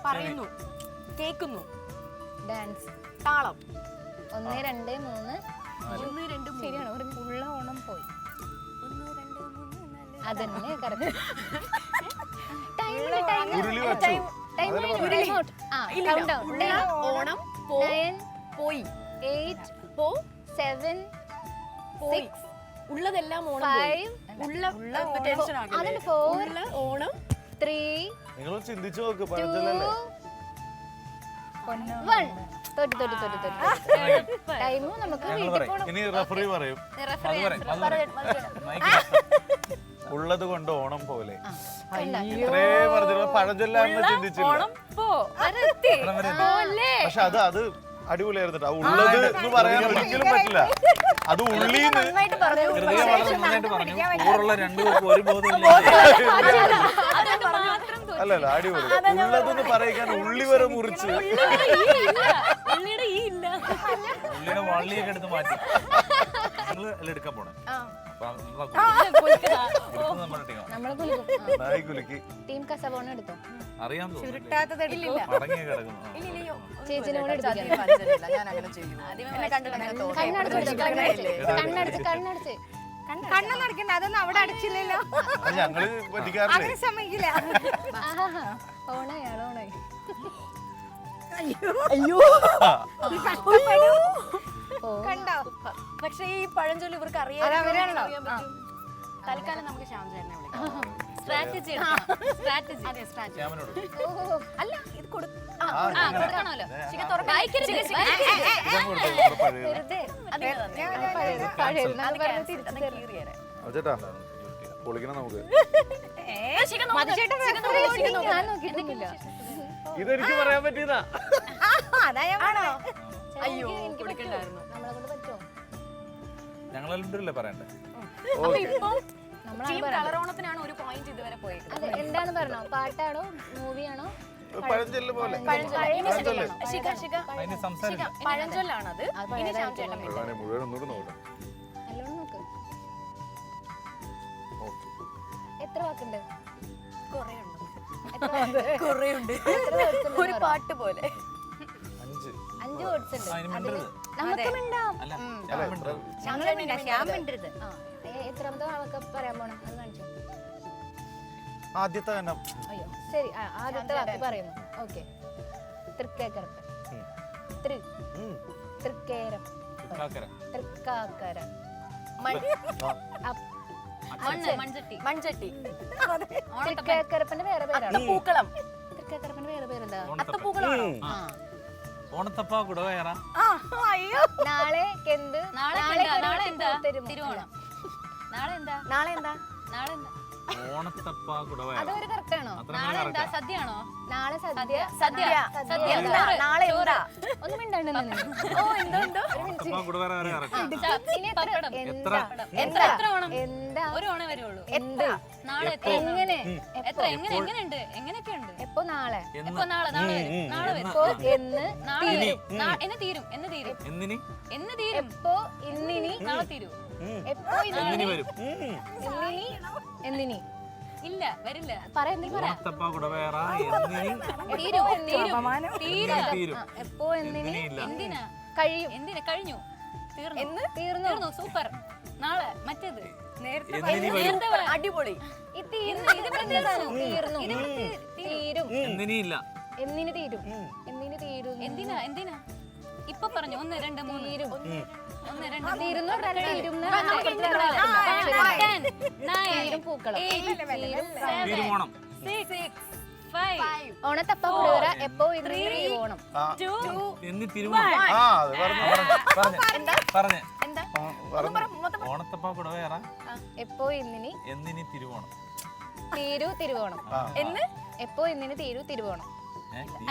Speaker 2: പറയുന്നു, കേൾക്കുന്നു.
Speaker 3: ഡാൻസ്.
Speaker 2: താളം.
Speaker 3: 1 2 3
Speaker 2: 1 2 3.
Speaker 3: ശരിയാണോ?
Speaker 6: ഉള്ള ഓണം പോയി.
Speaker 2: 1 2 3 4.
Speaker 3: അതന്നെ കറക്റ്റ്.
Speaker 4: ഉരുളി വച്ചു.
Speaker 2: ഇല്ല, ഉള്ള ഓണം പോ.
Speaker 3: 9
Speaker 2: പോയി.
Speaker 3: 8
Speaker 2: പോ.
Speaker 3: 7
Speaker 2: പോയി.
Speaker 3: 6
Speaker 2: ഉള്ളതെല്ലാം ഓണം.
Speaker 3: 5
Speaker 2: ഉള്ള ടെൻഷൻ ആകല്ലേ.
Speaker 3: അതിന് 4
Speaker 2: ഉള്ള ഓണം
Speaker 3: 3
Speaker 4: നിങ്ങൾ ചിന്തിച്ചു നോക്ക്,
Speaker 3: 2
Speaker 4: പഴഞ്ചൊല്ലല്ലേ.
Speaker 3: 1. തൊട്ട് ടൈമ് നമുക്ക്
Speaker 1: ഞങ്ങൾ
Speaker 3: വീട്ടിൽ
Speaker 1: പറയും.
Speaker 3: പോകണം.
Speaker 1: ഇനി റഫറി പറയും. അത് പറയും. ഉള്ളത് കൊണ്ട് ഓണം പോലെ. ഇത്രേ പറഞ്ഞിട്ട് പഴഞ്ചൊല്ലാന്ന് ചിന്തിച്ചില്ല. പക്ഷെ അത് അടിപൊളിയായിരുന്നു ട്ടോ. ആ ഉള്ളത് എന്ന് പറയാൻ ഒരിക്കലും പറ്റില്ല. അത് ഉള്ളീന്ന് ഹൃദയ വളരെ നന്നായിട്ട് പറഞ്ഞു. ഊറുള്ള രണ്ടുപേർക്കും ഒരു ബോധമില്ല.
Speaker 4: അല്ലല്ല, അടിപൊളി. ഉള്ളതെന്ന് പറയിക്കാൻ ഉള്ളി വരെ മുറിച്ച്
Speaker 5: ഉള്ളിയുടെ ഈ ഇല്ല.
Speaker 1: ഉള്ളിയുടെ വള്ളിയൊക്കെ എടുത്ത് മാറ്റി. നിങ്ങൾ എല്ലാം എടുക്കാൻ പോണേ. അപ്പൊ നമ്മുടെ ടീമാണ്.
Speaker 3: നമ്മള് കുലുക്കും.
Speaker 4: നായി കുലുക്കി.
Speaker 3: ടീം കസബോണ എടുത്തോ.
Speaker 1: അറിയാൻ തോന്നുന്നു.
Speaker 6: ചുരുട്ടാത്തത് എടുക്കോ.
Speaker 1: അടങ്ങി കിടക്കുന്നു.
Speaker 3: ചേച്ചിനോട്
Speaker 2: ഞാൻ അങ്ങനെ ചെയ്യും.
Speaker 3: കണ്ണടച്ച്
Speaker 6: കണ്ണൊന്നും അടിക്കണ്ട, അതൊന്നും അവിടെ അടിച്ചില്ലല്ലോ.
Speaker 4: അത് ഞങ്ങള് പറ്റിക്കാറില്ലേ.
Speaker 6: അങ്ങനെ സമ്മതിക്കില്ല.
Speaker 3: ഓണായി ഓണായി.
Speaker 2: അയ്യോ
Speaker 6: കണ്ടോ?
Speaker 2: പക്ഷെ ഈ പഴഞ്ചൊല്ലി ഇവർക്ക്
Speaker 6: അത് അവരാണല്ലോ.
Speaker 2: തൽക്കാലം നമുക്ക് ശ്യാം ചേട്ടനെ വിളിക്കാം.
Speaker 5: Strategy strategy.
Speaker 2: അതെ, strategy.
Speaker 1: ശ്യാമനോട്.
Speaker 2: അല്ല, ഇത്
Speaker 5: കൊടുക്കണമല്ലോ.
Speaker 2: ശിഖ തുറക്കാം.
Speaker 4: ഇതങ്ങ് കൊടുത്തോ, നമ്മുടെ പഴയത്.
Speaker 3: വെറുതെ
Speaker 4: ചേട്ടാ പൊളിക്കണം നമുക്ക്.
Speaker 3: ഞാൻ നോക്കിയിട്ടൊന്നുമില്ല.
Speaker 4: ഇതെനിക്ക് പറയാൻ പറ്റിയതാ.
Speaker 6: ആണോ?
Speaker 2: അയ്യോ,
Speaker 3: എനിക്ക്
Speaker 2: കൊടുക്കണ്ടായിരുന്നു.
Speaker 3: നമ്മളെ കൊണ്ട് പറ്റുമോ?
Speaker 1: ഞങ്ങളല്ലേ പറയണ്ടേ.
Speaker 2: അപ്പൊ ഇപ്പൊ
Speaker 3: നമ്മളാണ്
Speaker 2: ടീം
Speaker 3: പറയുന്നത്.
Speaker 2: കളറോണത്തിനാണ് ഒരു പോയിന്റ് ഇതുവരെ പോയത്.
Speaker 3: അതെ, എന്താണ് പറഞ്ഞോ? പാട്ടാണോ മൂവിയാണോ?
Speaker 4: പഴഞ്ചൊല്ല് പോലെ.
Speaker 2: പഴഞ്ചൊല്ല്. ശിഖ
Speaker 1: അതിന് സംസാരിക്കാം.
Speaker 2: പഴഞ്ചൊല്ലാണത്.
Speaker 3: അത്
Speaker 2: ഇനി ശ്യാം
Speaker 3: പഴയതായിട്ട്
Speaker 2: ചേട്ടൻ വിളിക്കാം.
Speaker 4: ഭഗവാനെ മുഴുവൻ ഒന്നുകൂടെ നോക്കാം.
Speaker 3: നല്ലോണം നോക്ക്.
Speaker 4: ഓക്കെ.
Speaker 3: എത്ര വാക്കുണ്ട്?
Speaker 2: കുറേയുണ്ട്.
Speaker 3: എത്ര words ഉണ്ട്
Speaker 2: ഒരു
Speaker 3: എന്ന് പറ.
Speaker 2: പാട്ട് പോലെ.
Speaker 4: 5.
Speaker 3: 5 words ഉണ്ട്.
Speaker 1: അതിന്
Speaker 3: അതില്
Speaker 1: മിണ്ടരുത്.
Speaker 3: നമുക്ക് മിണ്ടാം.
Speaker 1: അല്ല
Speaker 4: അല്ല, എത്ര?
Speaker 6: ഞങ്ങള് മിണ്ടാ, ശ്യാം മിണ്ടരുത്.
Speaker 3: ആ, എത്രാമത്തെ വാക്ക് പറയാൻ പോണം? അത് കാണിച്ചു.
Speaker 4: ആദ്യത്തെ തന്നെ.
Speaker 3: അയ്യോ ശരി. ആദ്യത്തെ വാക്ക് പറയുന്നു. ഓക്കെ. തൃക്കേക്കരപ്പൻ. തൃക്കേരം.
Speaker 1: കാക്കര.
Speaker 3: തൃക്കാക്കര.
Speaker 5: മൺചട്ടി.
Speaker 2: മൺചട്ടി.
Speaker 3: തൃക്കേക്കരപ്പന്റെ വേറെ പേരാണോ?
Speaker 2: പൂക്കളം.
Speaker 3: തൃക്കേക്കരപ്പന്റെ വേറെ പേരെന്താ?
Speaker 2: അത്തപ്പൂക്കളമാണോ?
Speaker 1: ഓണത്തപ്പ കുടവയറ.
Speaker 3: നാളെ എന്ത്?
Speaker 5: നാളെ എന്താ? തിരുവോണം. നാളെ എന്താ?
Speaker 2: നാളെ എന്താ?
Speaker 5: നാളെ എന്താ?
Speaker 1: ഓണത്തപ്പ കുടവയറ.
Speaker 3: അതൊരു കറക്റ്റ് ആണോ?
Speaker 5: നാളെ എന്താ? സദ്യയാണോ?
Speaker 3: നാളെ സദ്യ.
Speaker 5: സദ്യ. സദ്യ.
Speaker 2: എന്താ? നാളെ എന്താ?
Speaker 3: ഒന്നും മിണ്ടാണ്ട് നിന്ന്.
Speaker 2: ഓ, എന്തോ
Speaker 1: ഓണത്തപ്പ കുടവയറ വരെ കറക്റ്റ്.
Speaker 3: ഇനി എത്ര?
Speaker 5: പപ്പടം.
Speaker 3: എന്താ?
Speaker 5: എത്ര ഓണം?
Speaker 3: എന്താ?
Speaker 5: ഒരു ഓണേ വരുള്ളൂ.
Speaker 3: എന്ത്?
Speaker 5: നാളെ എത്ര?
Speaker 3: എങ്ങനെ?
Speaker 5: എത്ര? എങ്ങനെയുണ്ട്? എങ്ങനെയൊക്കെയുണ്ട്?
Speaker 3: എപ്പോ? നാളെ.
Speaker 5: എപ്പോ? നാളെ വരും. നാളെ വരും.
Speaker 3: എപ്പോ? എന്ന്?
Speaker 5: നാളെ വരും. എന്ന് തീരും.
Speaker 1: എന്തിനി
Speaker 5: എന്ന് തീരും.
Speaker 3: എപ്പോ? ഇന്നിനി?
Speaker 5: നാളെ തീരൂ.
Speaker 3: എപ്പോ?
Speaker 1: എന്തിനി വരും.
Speaker 3: ഇന്നിനി? എന്തിനി?
Speaker 5: ഇല്ല വരില്ല.
Speaker 3: പറയാ നീ പറ.
Speaker 1: ഓണത്തപ്പ കുടവേറ എന്നിനി
Speaker 3: തീരും തീരും
Speaker 6: അപമാനം.
Speaker 3: തീരും
Speaker 1: തീരും.
Speaker 3: എപ്പോ എന്തിന്
Speaker 1: ഇല്ല.
Speaker 5: എന്തിനാ
Speaker 3: കഴിയും
Speaker 5: എന്തിനാ കഴിഞ്ഞു തീർന്നു
Speaker 3: തീർന്നു
Speaker 5: തീർന്നു സൂപ്പർ. നാളെ മറ്റേത്
Speaker 6: നേരത്തെ
Speaker 1: എന്നിനി വരും.
Speaker 5: നേരത്തെ പറ.
Speaker 2: അടിപൊളി.
Speaker 3: ഇത് തീർന്നു തീരും
Speaker 1: എന്നിനി ഇല്ല.
Speaker 3: എന്നിന് തീരും എന്നിന് തീരും
Speaker 5: എന്തിനാ എന്തിനാ ഇപ്പൊ പറഞ്ഞു 1 2 3
Speaker 3: തീരും
Speaker 5: 1 2
Speaker 3: തീരുന്നു തീരും തീരും പൂക്കളം
Speaker 1: തിരുവോണം.
Speaker 5: 6 5
Speaker 3: ഓണത്തപ്പ കുടവറ എപ്പോ ഇന്ന് ഓണം
Speaker 5: 2
Speaker 1: എന്നി തിരുവോണം.
Speaker 4: ആ അത്
Speaker 1: പറഞ്ഞ
Speaker 2: എന്താ
Speaker 1: ഓണത്തപ്പ കുടവേറ
Speaker 3: എപ്പോ ഇന്നിനി
Speaker 1: എന്നിനി തിരുവോണം.
Speaker 3: തിരുവോണം
Speaker 2: എന്ന്
Speaker 3: എപ്പോ ഇന്നിന് തിരുവോണം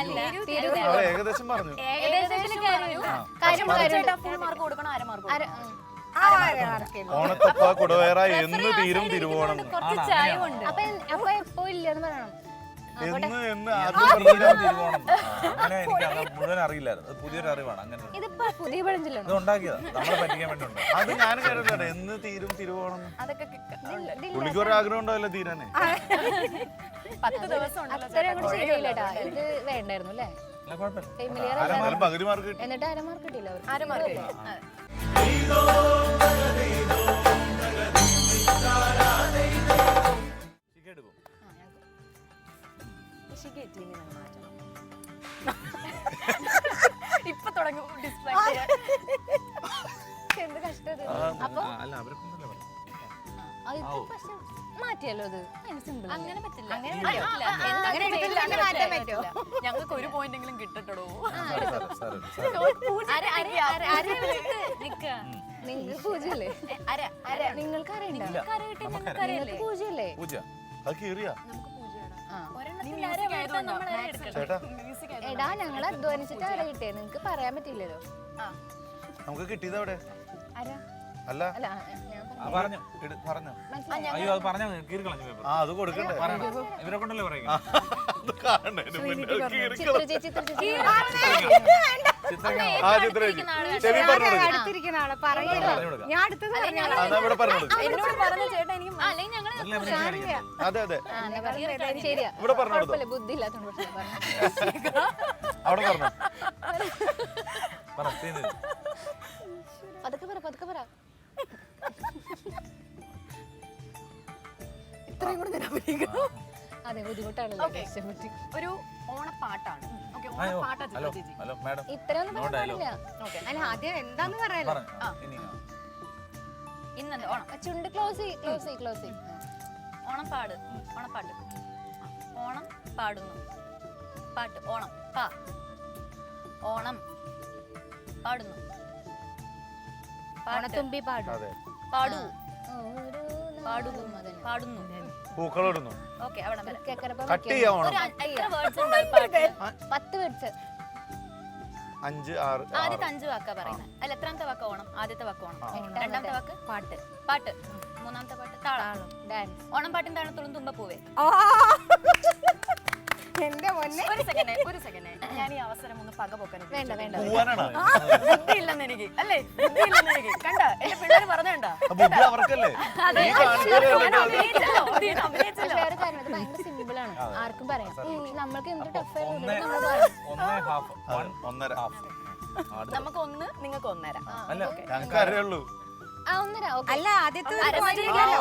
Speaker 5: അല്ല
Speaker 4: അവർ ഏകദേശം പറഞ്ഞു.
Speaker 5: ഏകദേശത്തിൽ കാര്യമില്ല.
Speaker 3: കാര്യം
Speaker 2: ഫുൾ മാർക്ക് കൊടുക്കണം, അര മാർക്ക്
Speaker 4: ഓണത്തപ്പ കുടവേറ എന്ന് തീരും തിരുവോണം.
Speaker 5: കുറച്ച് ചായ ഉണ്ട്.
Speaker 3: അപ്പൊ എപ്പോ ഇല്ലെന്ന് പറയണം
Speaker 4: എന്ന് ആദ്യം
Speaker 1: തിരുവോണം തിരുവോണം. അങ്ങനെ എനിക്ക് അത് മുഴുവൻ അറിയില്ലായിരുന്നു. അത് പുതിയൊരു അറിവാണ്. അങ്ങനെ
Speaker 3: ഇതിപ്പോ പുതിയ പഴഞ്ചൊല്ലാണ്
Speaker 1: ഇത് ഉണ്ടാക്കിയതാ, നമ്മളെ പറ്റിക്കാൻ വേണ്ടി ഉണ്ടാക്കി.
Speaker 4: അത് ഞാൻ കേട്ടിട്ടുണ്ട്. എന്ന് തീരും തിരുവോണം.
Speaker 2: അതൊക്കെ
Speaker 4: പുള്ളിക്ക് ഒരു ആഗ്രഹം ഉണ്ടാവില്ല തീരാനേ.
Speaker 2: 10 ദിവസം ഉണ്ടല്ലോ
Speaker 3: അത്രയും അങ്ങോട്ട് ശരിയില്ലട്ടാ ഇത് വേണ്ടായിരുന്നു അല്ലേ
Speaker 1: അല്ല, കുഴപ്പമില്ല.
Speaker 3: ഫെമിലിയർ
Speaker 4: എന്നാലും പകുതി മാർക്ക് കിട്ടി.
Speaker 3: എന്നിട്ട് അരമാർക്ക് കിട്ടിയില്ല അവർക്ക്
Speaker 2: അര മാർക്ക്
Speaker 1: ശിഖ എടുക്കും.
Speaker 2: ഇപ്പൊ തുടങ്ങും ഡിസ്പ്ലേ
Speaker 3: എന്ത് കഷ്ടം
Speaker 1: അല്ല അവരെ കൊണ്ടല്ലേ പറഞ്ഞു.
Speaker 3: പക്ഷെ മാറ്റിയല്ലോ അത് സിമ്പിൾ
Speaker 5: അങ്ങനെ പറ്റില്ല.
Speaker 2: അങ്ങനെ
Speaker 5: പറ്റില്ല. എന്താ
Speaker 6: അങ്ങനെ എടുത്തില്ല, അങ്ങനെ മാറ്റാൻ പറ്റുമോ?
Speaker 2: ഞങ്ങൾക്ക് ഒരു പോയിന്റെങ്കിലും കിട്ടട്ടോ.
Speaker 3: നിങ്ങൾക്ക് പൂജയല്ലേ നിങ്ങൾക്ക് അറിയണ്ട നിങ്ങൾക്ക് പൂജയല്ലേ
Speaker 1: പൂജ
Speaker 4: അത് കീറിയാ ചേട്ടാ.
Speaker 3: എടാ ഞങ്ങൾ അധ്വാനിച്ചിട്ട് അവിടെ കിട്ടിയേ നിങ്ങക്ക് പറയാൻ പറ്റില്ലല്ലോ
Speaker 4: നമുക്ക് കിട്ടിയത് അവിടെ
Speaker 3: ആരാ
Speaker 4: അല്ല.
Speaker 3: അല്ല ഞാൻ
Speaker 1: ആ, പറഞ്ഞു പറഞ്ഞു. അയ്യോ അത് പറഞ്ഞാ കീറി കളഞ്ഞു പേപ്പർ.
Speaker 4: ആ അത് കൊടുക്കണ്ടേ.
Speaker 1: പറയണം. ഇവരെ കൊണ്ടല്ലേ പറയുക.
Speaker 4: അത് കാണണേന് മുന്നേ അത് കീറി
Speaker 3: ചിത്ര ചേച്ചി
Speaker 4: ആ ചിത്ര ചേച്ചി ചെവി പറഞ്ഞു കൊടുക്ക്.
Speaker 6: അടുത്തിരിക്കുന്ന ആളെ പറയണോ? ഞാൻ അടുത്തത് പറഞ്ഞാ
Speaker 4: അതാ ഇവിടെ പറഞ്ഞു കൊടുക്ക്.
Speaker 2: എന്നോട് പറഞ്ഞ ചേട്ടാ എനിക്ക്
Speaker 5: അല്ലെങ്കിൽ ഞങ്ങള്
Speaker 1: അല്ലേ അവനെ കാണിക്കുന്നത്?
Speaker 4: അതെ അതെ
Speaker 3: ശരിയാ
Speaker 4: ഇവിടെ പറഞ്ഞു കൊടുത്തു.
Speaker 3: കുഴപ്പമില്ല ബുദ്ധി ഇല്ലാത്തോണ്ട് പ്രശ്നം
Speaker 4: അവിടെ പറഞ്ഞു.
Speaker 1: പറ, ചെയ്യുന്നത്.
Speaker 3: പതുക്കെ പറ
Speaker 2: ഇത്രയും കൂടെ ഞാൻ അഭിനയിക്കണം.
Speaker 3: അതെ ബുദ്ധിമുട്ടാണല്ലോ കഷ്ടപ്പെട്ട്
Speaker 2: ഒരു ഓണപ്പാട്ടാണ്. ഓക്കെ,
Speaker 1: അയ്യോ,
Speaker 2: ഓണപ്പാട്ടാ
Speaker 1: ഹലോ
Speaker 2: ചേച്ചി.
Speaker 1: Hello madam.
Speaker 3: ഇത്രയൊന്നും
Speaker 1: No
Speaker 3: പറയാൻ
Speaker 1: dialogue.
Speaker 3: പാടില്ല
Speaker 2: ഓക്കെ,
Speaker 6: അല്ല ആദ്യം എന്താന്ന് പറയാലോ.
Speaker 1: പറഞ്ഞു. ഇനി
Speaker 5: ഇന്നെന്ത് ഓണം
Speaker 3: ചുണ്ട് ക്ലോസ്
Speaker 5: ഓണം പാട് ഓണപ്പാട്ട് ഓണം പാടുന്നു പാട്ട് ഓണം പാ ഓണം പാടുന്നു പാട്ട്
Speaker 3: ഓണത്തുമ്പി പാടും
Speaker 4: അതെ.
Speaker 5: പാടൂ
Speaker 3: ഓരോ
Speaker 5: പാടുന്നു പാടുന്നു
Speaker 4: പൂക്കളിടുന്നു.
Speaker 5: ഓക്കെ അവിടെ വരെ.
Speaker 4: കട്ട് ചെയ്യാ ഓണം.
Speaker 5: എത്ര വേർഡ്സ് ഉണ്ട് ഈ പാട്ടിൽ?
Speaker 3: 10 വേർഡ്സ്
Speaker 4: 5 6
Speaker 5: ആദ്യത്തെ 5 വാക്കാ പറയുന്നത്. അല്ല എത്രാമത്തെ വാക്ക് ഓണം? ആദ്യത്തെ വാക്ക് ഓണം. രണ്ടാമത്തെ വാക്ക് പാട്ട് പാട്ട്. മൂന്നാമത്തെ പാട്ട് താളം.
Speaker 3: ഡാൻസ്
Speaker 5: ഓണം പാട്ടിന്റെ താളത്തിലും തുമ്പപ്പൂവേ.
Speaker 6: എന്റെ പൊന്നെ
Speaker 2: ഒരു സെക്കൻഡ് ഞാൻ ഈ അവസരം ഒന്ന് പകപോക്കാൻ
Speaker 3: വേണ്ട
Speaker 4: പൂവാനാണ്.
Speaker 2: ബുദ്ധിയില്ലെന്ന് എനിക്ക് അല്ലേ, ബുദ്ധിയില്ലെന്ന് എനിക്ക് കണ്ട എന്റെ പിള്ളേര് പറഞ്ഞേണ്ട.
Speaker 4: ബുദ്ധി അവർക്കല്ലേ. ഈ കാണിച്ചാലേ
Speaker 3: പക്ഷെ വേറെ കാര്യം ഇത് ഭയങ്കര സിമ്പിൾ ആണ് ആർക്കും പറയാം പക്ഷെ നമ്മൾക്ക് എന്ത് ടഫ്
Speaker 1: ഒന്നേ ഹാഫ്
Speaker 4: 1.5
Speaker 1: ഹാഫ്.
Speaker 2: നമുക്ക് 1, നിങ്ങൾക്ക് 1.5.
Speaker 1: അല്ല
Speaker 4: ഞങ്ങൾക്ക് അറിയുള്ളൂ.
Speaker 3: ആ 1.5 ഓക്കെ
Speaker 6: അല്ല ആദ്യത്തെ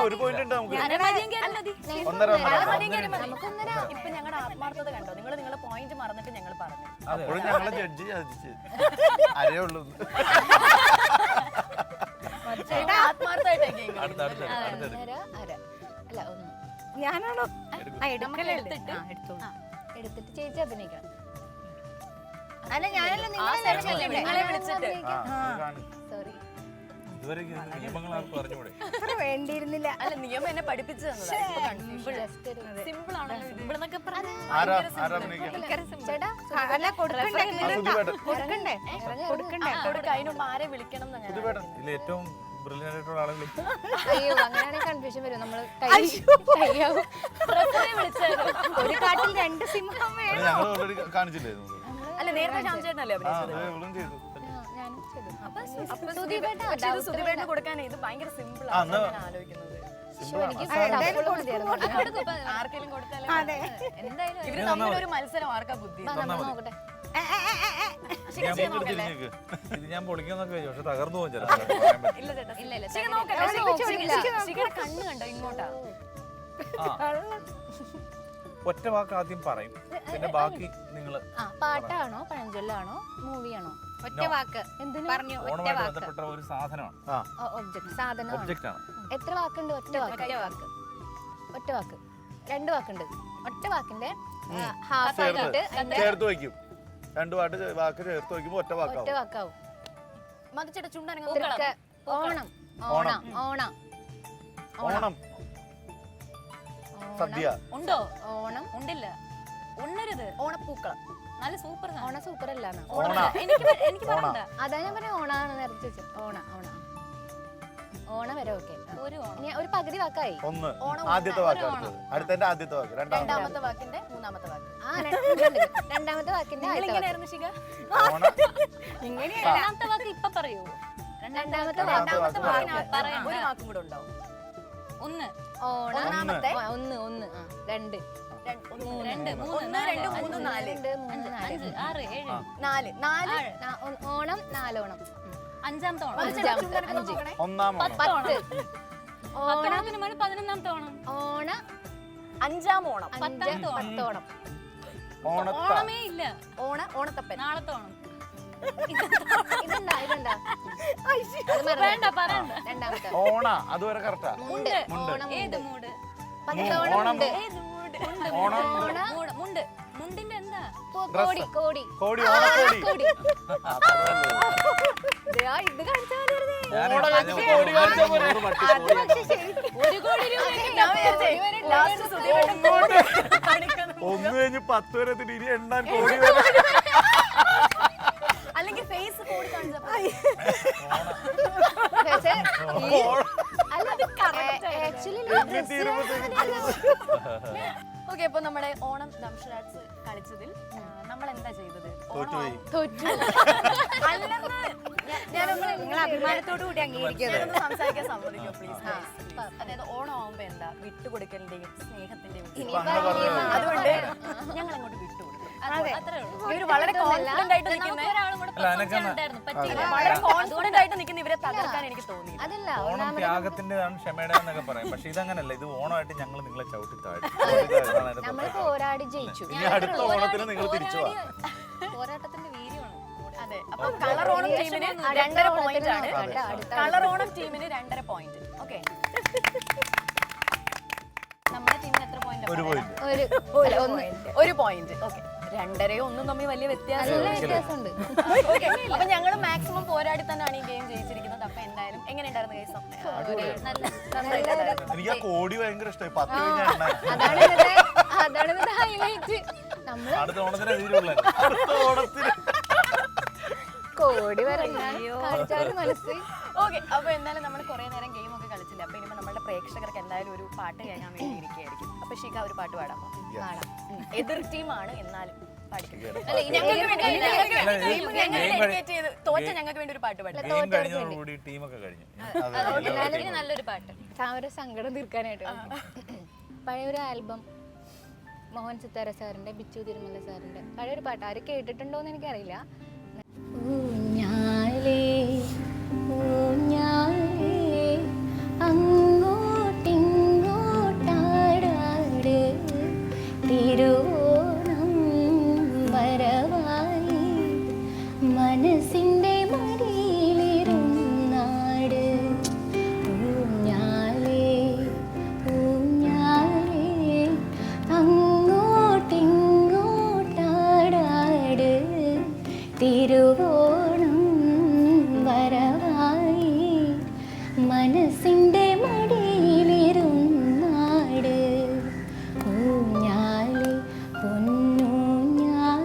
Speaker 4: ഒരു പോയിന്റ് ഉണ്ട് നമുക്ക്.
Speaker 5: അരമതിയും കയറി മതി.
Speaker 4: 1.5
Speaker 3: നമുക്ക് 1.5
Speaker 2: ഇപ്പൊ ഞങ്ങളുടെ ആത്മാർത്ഥത കണ്ടോ? നിങ്ങൾ നിങ്ങളുടെ പോയിന്റ് മറന്നിട്ട് ഞങ്ങൾ പറഞ്ഞു.
Speaker 1: അതെ.
Speaker 4: അപ്പോഴും ഞങ്ങളെ ജഡ്ജി ചതിച്ച് അരേ ഉള്ളൂ.
Speaker 2: ആത്മാർത്ഥമായിട്ടൊക്കെ
Speaker 1: അടുത്ത അടുത്ത അടുത്തത്.
Speaker 3: 1.5 അല്ല 1
Speaker 6: ഞാനാണോ? ആ എടുക്കലല്ലേ.
Speaker 5: എടുത്തിട്ട്
Speaker 3: എടുത്തിട്ട് ചേച്ചി അഭിനയിക്കണം
Speaker 6: അല്ല ഞാനല്ല
Speaker 2: നിങ്ങളെ വിളിച്ചിട്ട്
Speaker 3: സോറി
Speaker 1: ഇതുവരെ നിയമങ്ങൾ ആർക്കും അറിഞ്ഞൂടെ?
Speaker 6: അത്ര വേണ്ടിയിരുന്നില്ല.
Speaker 2: അല്ല നിയമം എന്നെ പഠിപ്പിച്ചു തന്നതാണ്.
Speaker 3: ജസ്റ്റ് ഒരു
Speaker 2: സിമ്പിൾ ആണല്ലോ ഇത്.
Speaker 5: ഇവിടുന്നൊക്കെ പറഞ്ഞു
Speaker 4: ആരാ അഭിനയിക്കാം?
Speaker 3: ചേട്ടാ
Speaker 6: അല്ല കൊടുക്കണ്ടേ
Speaker 4: സുധിപേട്ടൻ.
Speaker 6: കൊടുക്കണ്ടേ കൊടുക്കണ്ടേ
Speaker 2: കൊടുക്ക അതിന് മുമ്പ് ആരെ വിളിക്കണം എന്ന് ഞാൻ
Speaker 4: സുധിപേട്ടൻ.
Speaker 1: ഇതിൽ ഏറ്റവും ബ്രില്യൻ്റ് ആയിട്ടുള്ള ആളെ വിളിക്കും.
Speaker 3: അയ്യോ അങ്ങനെയാണെങ്കിൽ കൺഫ്യൂഷൻ വരും നമ്മള് കയ്യാവും
Speaker 6: ഒരു കാട്ടിൽ 2 സിംഹം
Speaker 4: അത്
Speaker 6: വേണം.
Speaker 4: ഞങ്ങൾ ഓൾറെഡി കാണിച്ചില്ലേ നമുക്ക്?
Speaker 2: അല്ല നേരത്തെ ശ്യാംചേട്ടനല്ലേ
Speaker 4: ആ
Speaker 2: അഭിനയിച്ചത്?
Speaker 4: അത് ഇവളും ചെയ്തു.
Speaker 3: ഞാനും ചെയ്തു
Speaker 2: പക്ഷേ ഇത് സുധിപേട്ടന് കൊടുക്കാൻ ഇത് ഭയങ്കര സിമ്പിൾ
Speaker 4: ആ,
Speaker 2: ആണ്
Speaker 4: എന്നാ-
Speaker 2: ഞാൻ ആലോചിക്കുന്നത്. ആർക്കെങ്കിലും കൊടുത്താലും
Speaker 6: അതെ.
Speaker 3: എന്തായാലും
Speaker 2: ഇവര് തമ്മിലൊരു മത്സരം ആർക്കാ ബുദ്ധി
Speaker 3: നോക്കട്ടെ.
Speaker 1: ഇത് ഞാൻ പൊളിക്കുന്നൊക്കെ വെച്ചു, പക്ഷെ തകർന്നു പോകും ചില
Speaker 2: ഇല്ല ചേട്ടാ
Speaker 3: ഇല്ല ഇല്ല
Speaker 2: ശിഖ നോക്കട്ടെ. ശിഖയുടെ കണ്ണ് കണ്ടോ ഇങ്ങോട്ടാ?
Speaker 1: ഒറ്റ വാക്ക് ആദ്യം പറയും, പിന്നെ ബാക്കി നിങ്ങൾ
Speaker 3: ആ പാട്ടാണോ പഴഞ്ചൊല്ലാണോ മൂവിയാണോ?
Speaker 6: ഒറ്റ വാക്ക്
Speaker 3: എന്തിനു?
Speaker 6: പറഞ്ഞു ഒറ്റ
Speaker 1: ഓണമായിട്ട്
Speaker 6: വാക്ക്.
Speaker 1: ബന്ധപ്പെട്ട ഒരു സാധനമാണ്,
Speaker 3: ഒബ്ജക്ട് സാധനമാണ്.
Speaker 1: ഒബ്ജക്റ്റ് ആണ്.
Speaker 3: എത്ര വാക്കുണ്ട്? ഒറ്റ വാക്ക്. ഒറ്റ വാക്ക്. 2 വാക്കുണ്ട്. ഒറ്റ വാക്കിന്റെ ഹാഫ് ആക്കിയിട്ട്
Speaker 4: ചേർത്ത് വയ്ക്കും. 2 വാക്ക് ചേർത്ത് വയ്ക്കുമ്പോ ഒറ്റ
Speaker 3: ഒറ്റ
Speaker 4: വാക്കാവും.
Speaker 3: വാക്കാവും.
Speaker 2: മതിച്ചേട്ടാ ചുണ്ടനങ്ങ
Speaker 3: തൃക്ക. ഓണം ഓണം ഓണം
Speaker 4: ഓണം സദ്യ.
Speaker 5: ഉണ്ടോ?
Speaker 3: ഓണം
Speaker 5: ഉണ്ടില്ല, ഉണ്ണരുത്.
Speaker 2: ഓണപ്പൂക്കളം.
Speaker 5: നല്ല സൂപ്പർ
Speaker 3: ഓണം സൂപ്പർ അല്ലാന്ന്.
Speaker 5: എനിക്ക് പറയണ്ട.
Speaker 3: അതാ ഞാൻ പറഞ്ഞ ഓണാണ് നിറച്ച് വെച്ചത്. ഓണം വരെ ഓക്കെ.
Speaker 5: ഒരു ഓണം.
Speaker 3: ഇനി ഒരു പകുതി വാക്കായി.
Speaker 4: ഒന്ന്
Speaker 2: ഓണം
Speaker 4: ആദ്യത്തെ വാക്ക് അടുത്തത്. അടുത്തതിന്റെ ആദ്യത്തെ വാക്ക് രണ്ടാമത്തെ
Speaker 2: രണ്ടാമത്തെ വാക്കിന്റെ മൂന്നാമത്തെ വാക്ക്.
Speaker 3: രണ്ടാമത്തെ വാക്കിന്റെ ആദ്യത്തെ വാക്ക്.
Speaker 2: എങ്ങനെയായിരുന്നു ശിഖ?
Speaker 4: ഓണം
Speaker 2: ഇങ്ങനെയല്ല.
Speaker 5: രണ്ടാമത്തെ വാക്ക് ഇപ്പൊ പറയൂ.
Speaker 3: രണ്ടാമത്തെ
Speaker 2: രണ്ടാമത്തെ
Speaker 3: വാക്ക്
Speaker 2: വാക്കിന്
Speaker 5: പറയണ്ട.
Speaker 2: ഒരു വാക്കും കൂടെ ഉണ്ടാവും.
Speaker 5: ഒന്ന്,
Speaker 3: ഓണം.
Speaker 2: ഒന്നാമത്തെ
Speaker 3: ഒന്ന് ഒന്ന് ആ, രണ്ട്
Speaker 5: രണ്ട്, മൂന്ന്,
Speaker 2: 1, 2,
Speaker 5: നാല്,
Speaker 2: 3, 4,
Speaker 3: 2 3 4
Speaker 5: 5, 6, 7.
Speaker 2: 4
Speaker 3: ഓണം 4 ഓണം.
Speaker 5: അഞ്ചാമത്തെ ഓണം.
Speaker 2: മതിച്ചേട്ടാ ചുണ്ടനങ്ങ നോക്കണേ.
Speaker 4: ഒന്നാം ഓണം.
Speaker 3: 10 ഓണം.
Speaker 5: പത്താമത്തിന് മേലെ 11ാമത്തെ ഓണം.
Speaker 3: ഓണ
Speaker 2: 5ാം ഓണം.
Speaker 5: 10ാമത്തെ ഓണം.
Speaker 3: 10 ഓണം.
Speaker 4: ഓണത്ത
Speaker 5: ഓണമേ ഇല്ല.
Speaker 2: ഓണത്തപ്പൻ.
Speaker 5: നാളത്തെ ഓണം.
Speaker 3: ഇതെന്താ ഇതെന്താ?
Speaker 5: വേണ്ട പറയണ്ട.
Speaker 3: രണ്ടാമത്തെ
Speaker 4: ഓണ അതുവരെ കറക്റ്റാ.
Speaker 3: മുണ്ട്. ഓണം
Speaker 5: ഏത്
Speaker 3: മുണ്ട്.
Speaker 5: മൂട്?
Speaker 3: 10 ഓണം
Speaker 4: ഓണം
Speaker 3: മുണ്ട്.
Speaker 5: ഏത് മൂട്?
Speaker 4: ഓണം
Speaker 5: മുണ്ട്. മുണ്ടിന്റെ എന്താ?
Speaker 3: കോടി കോടി
Speaker 4: കോടി ഓണക്കോടി.
Speaker 3: കോടി.
Speaker 2: ഇത് കാണിച്ചാൽ മതി.
Speaker 4: ഓണ കഴിഞ്ഞ് കോടി കാണിച്ചാ പോരെ.
Speaker 5: ഒരു കോടി രൂപ.
Speaker 2: ഞാൻ വിചാരിച്ചേ ലാസ്റ്റ് സുധീരേട്ടൻ കോടി കാണിക്കുന്നു.
Speaker 4: 1 കഴിഞ്ഞ് 10 വരെ എത്തിയിട്ട് ഇനി എണ്ണാൻ കോടി വരെ.
Speaker 2: അല്ലെങ്കിൽ ഫേസ് കോടി കാണിച്ചാൽ
Speaker 3: പക്ഷേ
Speaker 4: ഓണം
Speaker 3: അല്ല ആക്ച്വലി
Speaker 2: ഓക്കെ. അപ്പൊ നമ്മുടെ ഓണം ദംഷരാജ് കളിച്ചതിൽ നമ്മൾ എന്താ ചെയ്തത്?
Speaker 4: തോറ്റുപോയി.
Speaker 3: തോറ്റു.
Speaker 2: അല്ലെന്ന്
Speaker 6: നിങ്ങൾ അഭിമാനത്തോടു കൂടി അംഗീകരിക്കുന്നത്.
Speaker 2: ഞാനൊന്ന് സംസാരിക്കാൻ സമ്മതിക്കോ പ്ലീസ്? അതായത് ഓണം ആവുമ്പോ എന്താ വിട്ടുകൊടുക്കലിന്റെയും സ്നേഹത്തിന്റെയും അതുകൊണ്ട് ഞങ്ങൾ അങ്ങോട്ട് വിട്ടുകൊടുക്കും.
Speaker 5: അത്രേ ഉള്ളൂ.
Speaker 2: ഇവര് വളരെ കോൺഫിഡന്റ് ആയിട്ട്
Speaker 5: നമുക്ക്
Speaker 2: നിൽക്കുന്ന
Speaker 5: ഒരാളും കൂടെ performance ഉണ്ടായിരുന്നു. പറ്റിയില്ല.
Speaker 2: വളരെ കോൺഫിഡന്റ് ആയിട്ട് നിൽക്കുന്ന ഇവരെ തകർക്കാൻ എനിക്ക് തോന്നി.
Speaker 3: അതല്ല
Speaker 1: ഓണം ത്യാഗത്തിന്റെതാണ്, ക്ഷമയുടെ എന്നൊക്കെ പറയും. പക്ഷെ ഇതങ്ങനല്ല, ഇത് ഓണമായിട്ട് ഞങ്ങൾ നിങ്ങളെ ചവിട്ടി താഴ്ത്തി.
Speaker 3: നമ്മൾ പോരാടി ജയിച്ചു.
Speaker 4: ഇനി അടുത്ത ഓണത്തിന് നിങ്ങൾ തിരിച്ചു പോവാ.
Speaker 5: പോരാട്ടത്തിന്റെ വീര്യമാണ്.
Speaker 2: അതെ. അപ്പൊ കളർ ഓണം ടീമിന് 2.5 പോയിന്റ് ആണ്. കളർ ഓണം ടീമിന് 2.5 പോയിന്റ്. ഓക്കെ. നമ്മുടെ ടീമിന് എത്ര പോയിന്റ്?
Speaker 4: ഒരു പോയിന്റ്.
Speaker 2: ഒരു പോയിന്റ്. ഓക്കെ. 2.5 ഒന്നും തമ്മിൽ വലിയ വ്യത്യാസം.
Speaker 3: നല്ല വ്യത്യാസമുണ്ട്.
Speaker 2: ഓക്കെ. അപ്പൊ ഞങ്ങൾ മാക്സിമം പോരാടി തന്നെയാണ് ഈ ഗെയിം ജയിച്ചിരിക്കുന്നത്. അപ്പൊ എന്തായാലും എങ്ങനെയുണ്ടായിരുന്നു കേസ്?
Speaker 4: എനിക്ക് ആ കോടി ഭയങ്കര ഇഷ്ടമായി. 10 കഴിഞ്ഞ എണ്ണാൻ.
Speaker 3: അതാണ് ഇന്നത്തെ ഹൈലൈറ്റ്. നമ്മള്
Speaker 1: അടുത്ത ഓണത്തിന് തീരുള്ളൂ.
Speaker 4: അടുത്ത ഓണത്തിന്
Speaker 3: കോടി വരെ കാണിച്ചാലും മനസ്സിൽ.
Speaker 2: ഓക്കെ. അപ്പൊ എന്തായാലും നമ്മൾ കുറെ നേരം ഗെയിം ഒക്കെ കളിച്ചില്ല. അപ്പൊ ഇനിയിപ്പോ നമ്മുടെ പ്രേക്ഷകർക്ക് എന്തായാലും ഒരു പാട്ട് കേൾക്കാൻ വേണ്ടി ഇരിക്കുകയായിരിക്കും. അപ്പൊ ഷിക ഒരു പാട്ട് പാടാമോ?
Speaker 3: കാണാം.
Speaker 2: എതിർ ടീമാണ് എന്നാലും പാടിക്കും. തോറ്റ ഞങ്ങൾക്ക് വേണ്ടി ഒരു പാട്ട് പാടില്ല.
Speaker 1: ഗെയിം കഴിഞ്ഞതോടുകൂടി ടീമൊക്കെ കഴിഞ്ഞു.
Speaker 5: ഇനി നല്ലൊരു പാട്ട്.
Speaker 3: ഒരു സങ്കടം തീർക്കാനായിട്ട് പഴയൊരു ആൽബം മോഹൻ സിത്താര സാറിന്റെ, ബിച്ചു തിരുമല സാറിന്റെ പഴയൊരു പാട്ട്. ആര് കേട്ടിട്ടുണ്ടോന്ന് എനിക്കറിയില്ല. ഊഞ്ഞാലേ ഊഞ്ഞാലേ അങ്ങോട്ടിങ്ങോട്ടാടാട് തിരുവോണം വരവായി മനസ്സിൻ്റെ മടിയിലിരുന്നാട്. ഊഞ്ഞാലേ ഊഞ്ഞാലേ അങ്ങോട്ടിങ്ങോട്ടാടാട് തിരുവോണം വരവായി മനസ്സിൻ്റെ മടിയിലിരുന്നാട്. ഊഞ്ഞാലേ പൊന്നൂഞ്ഞാലേ.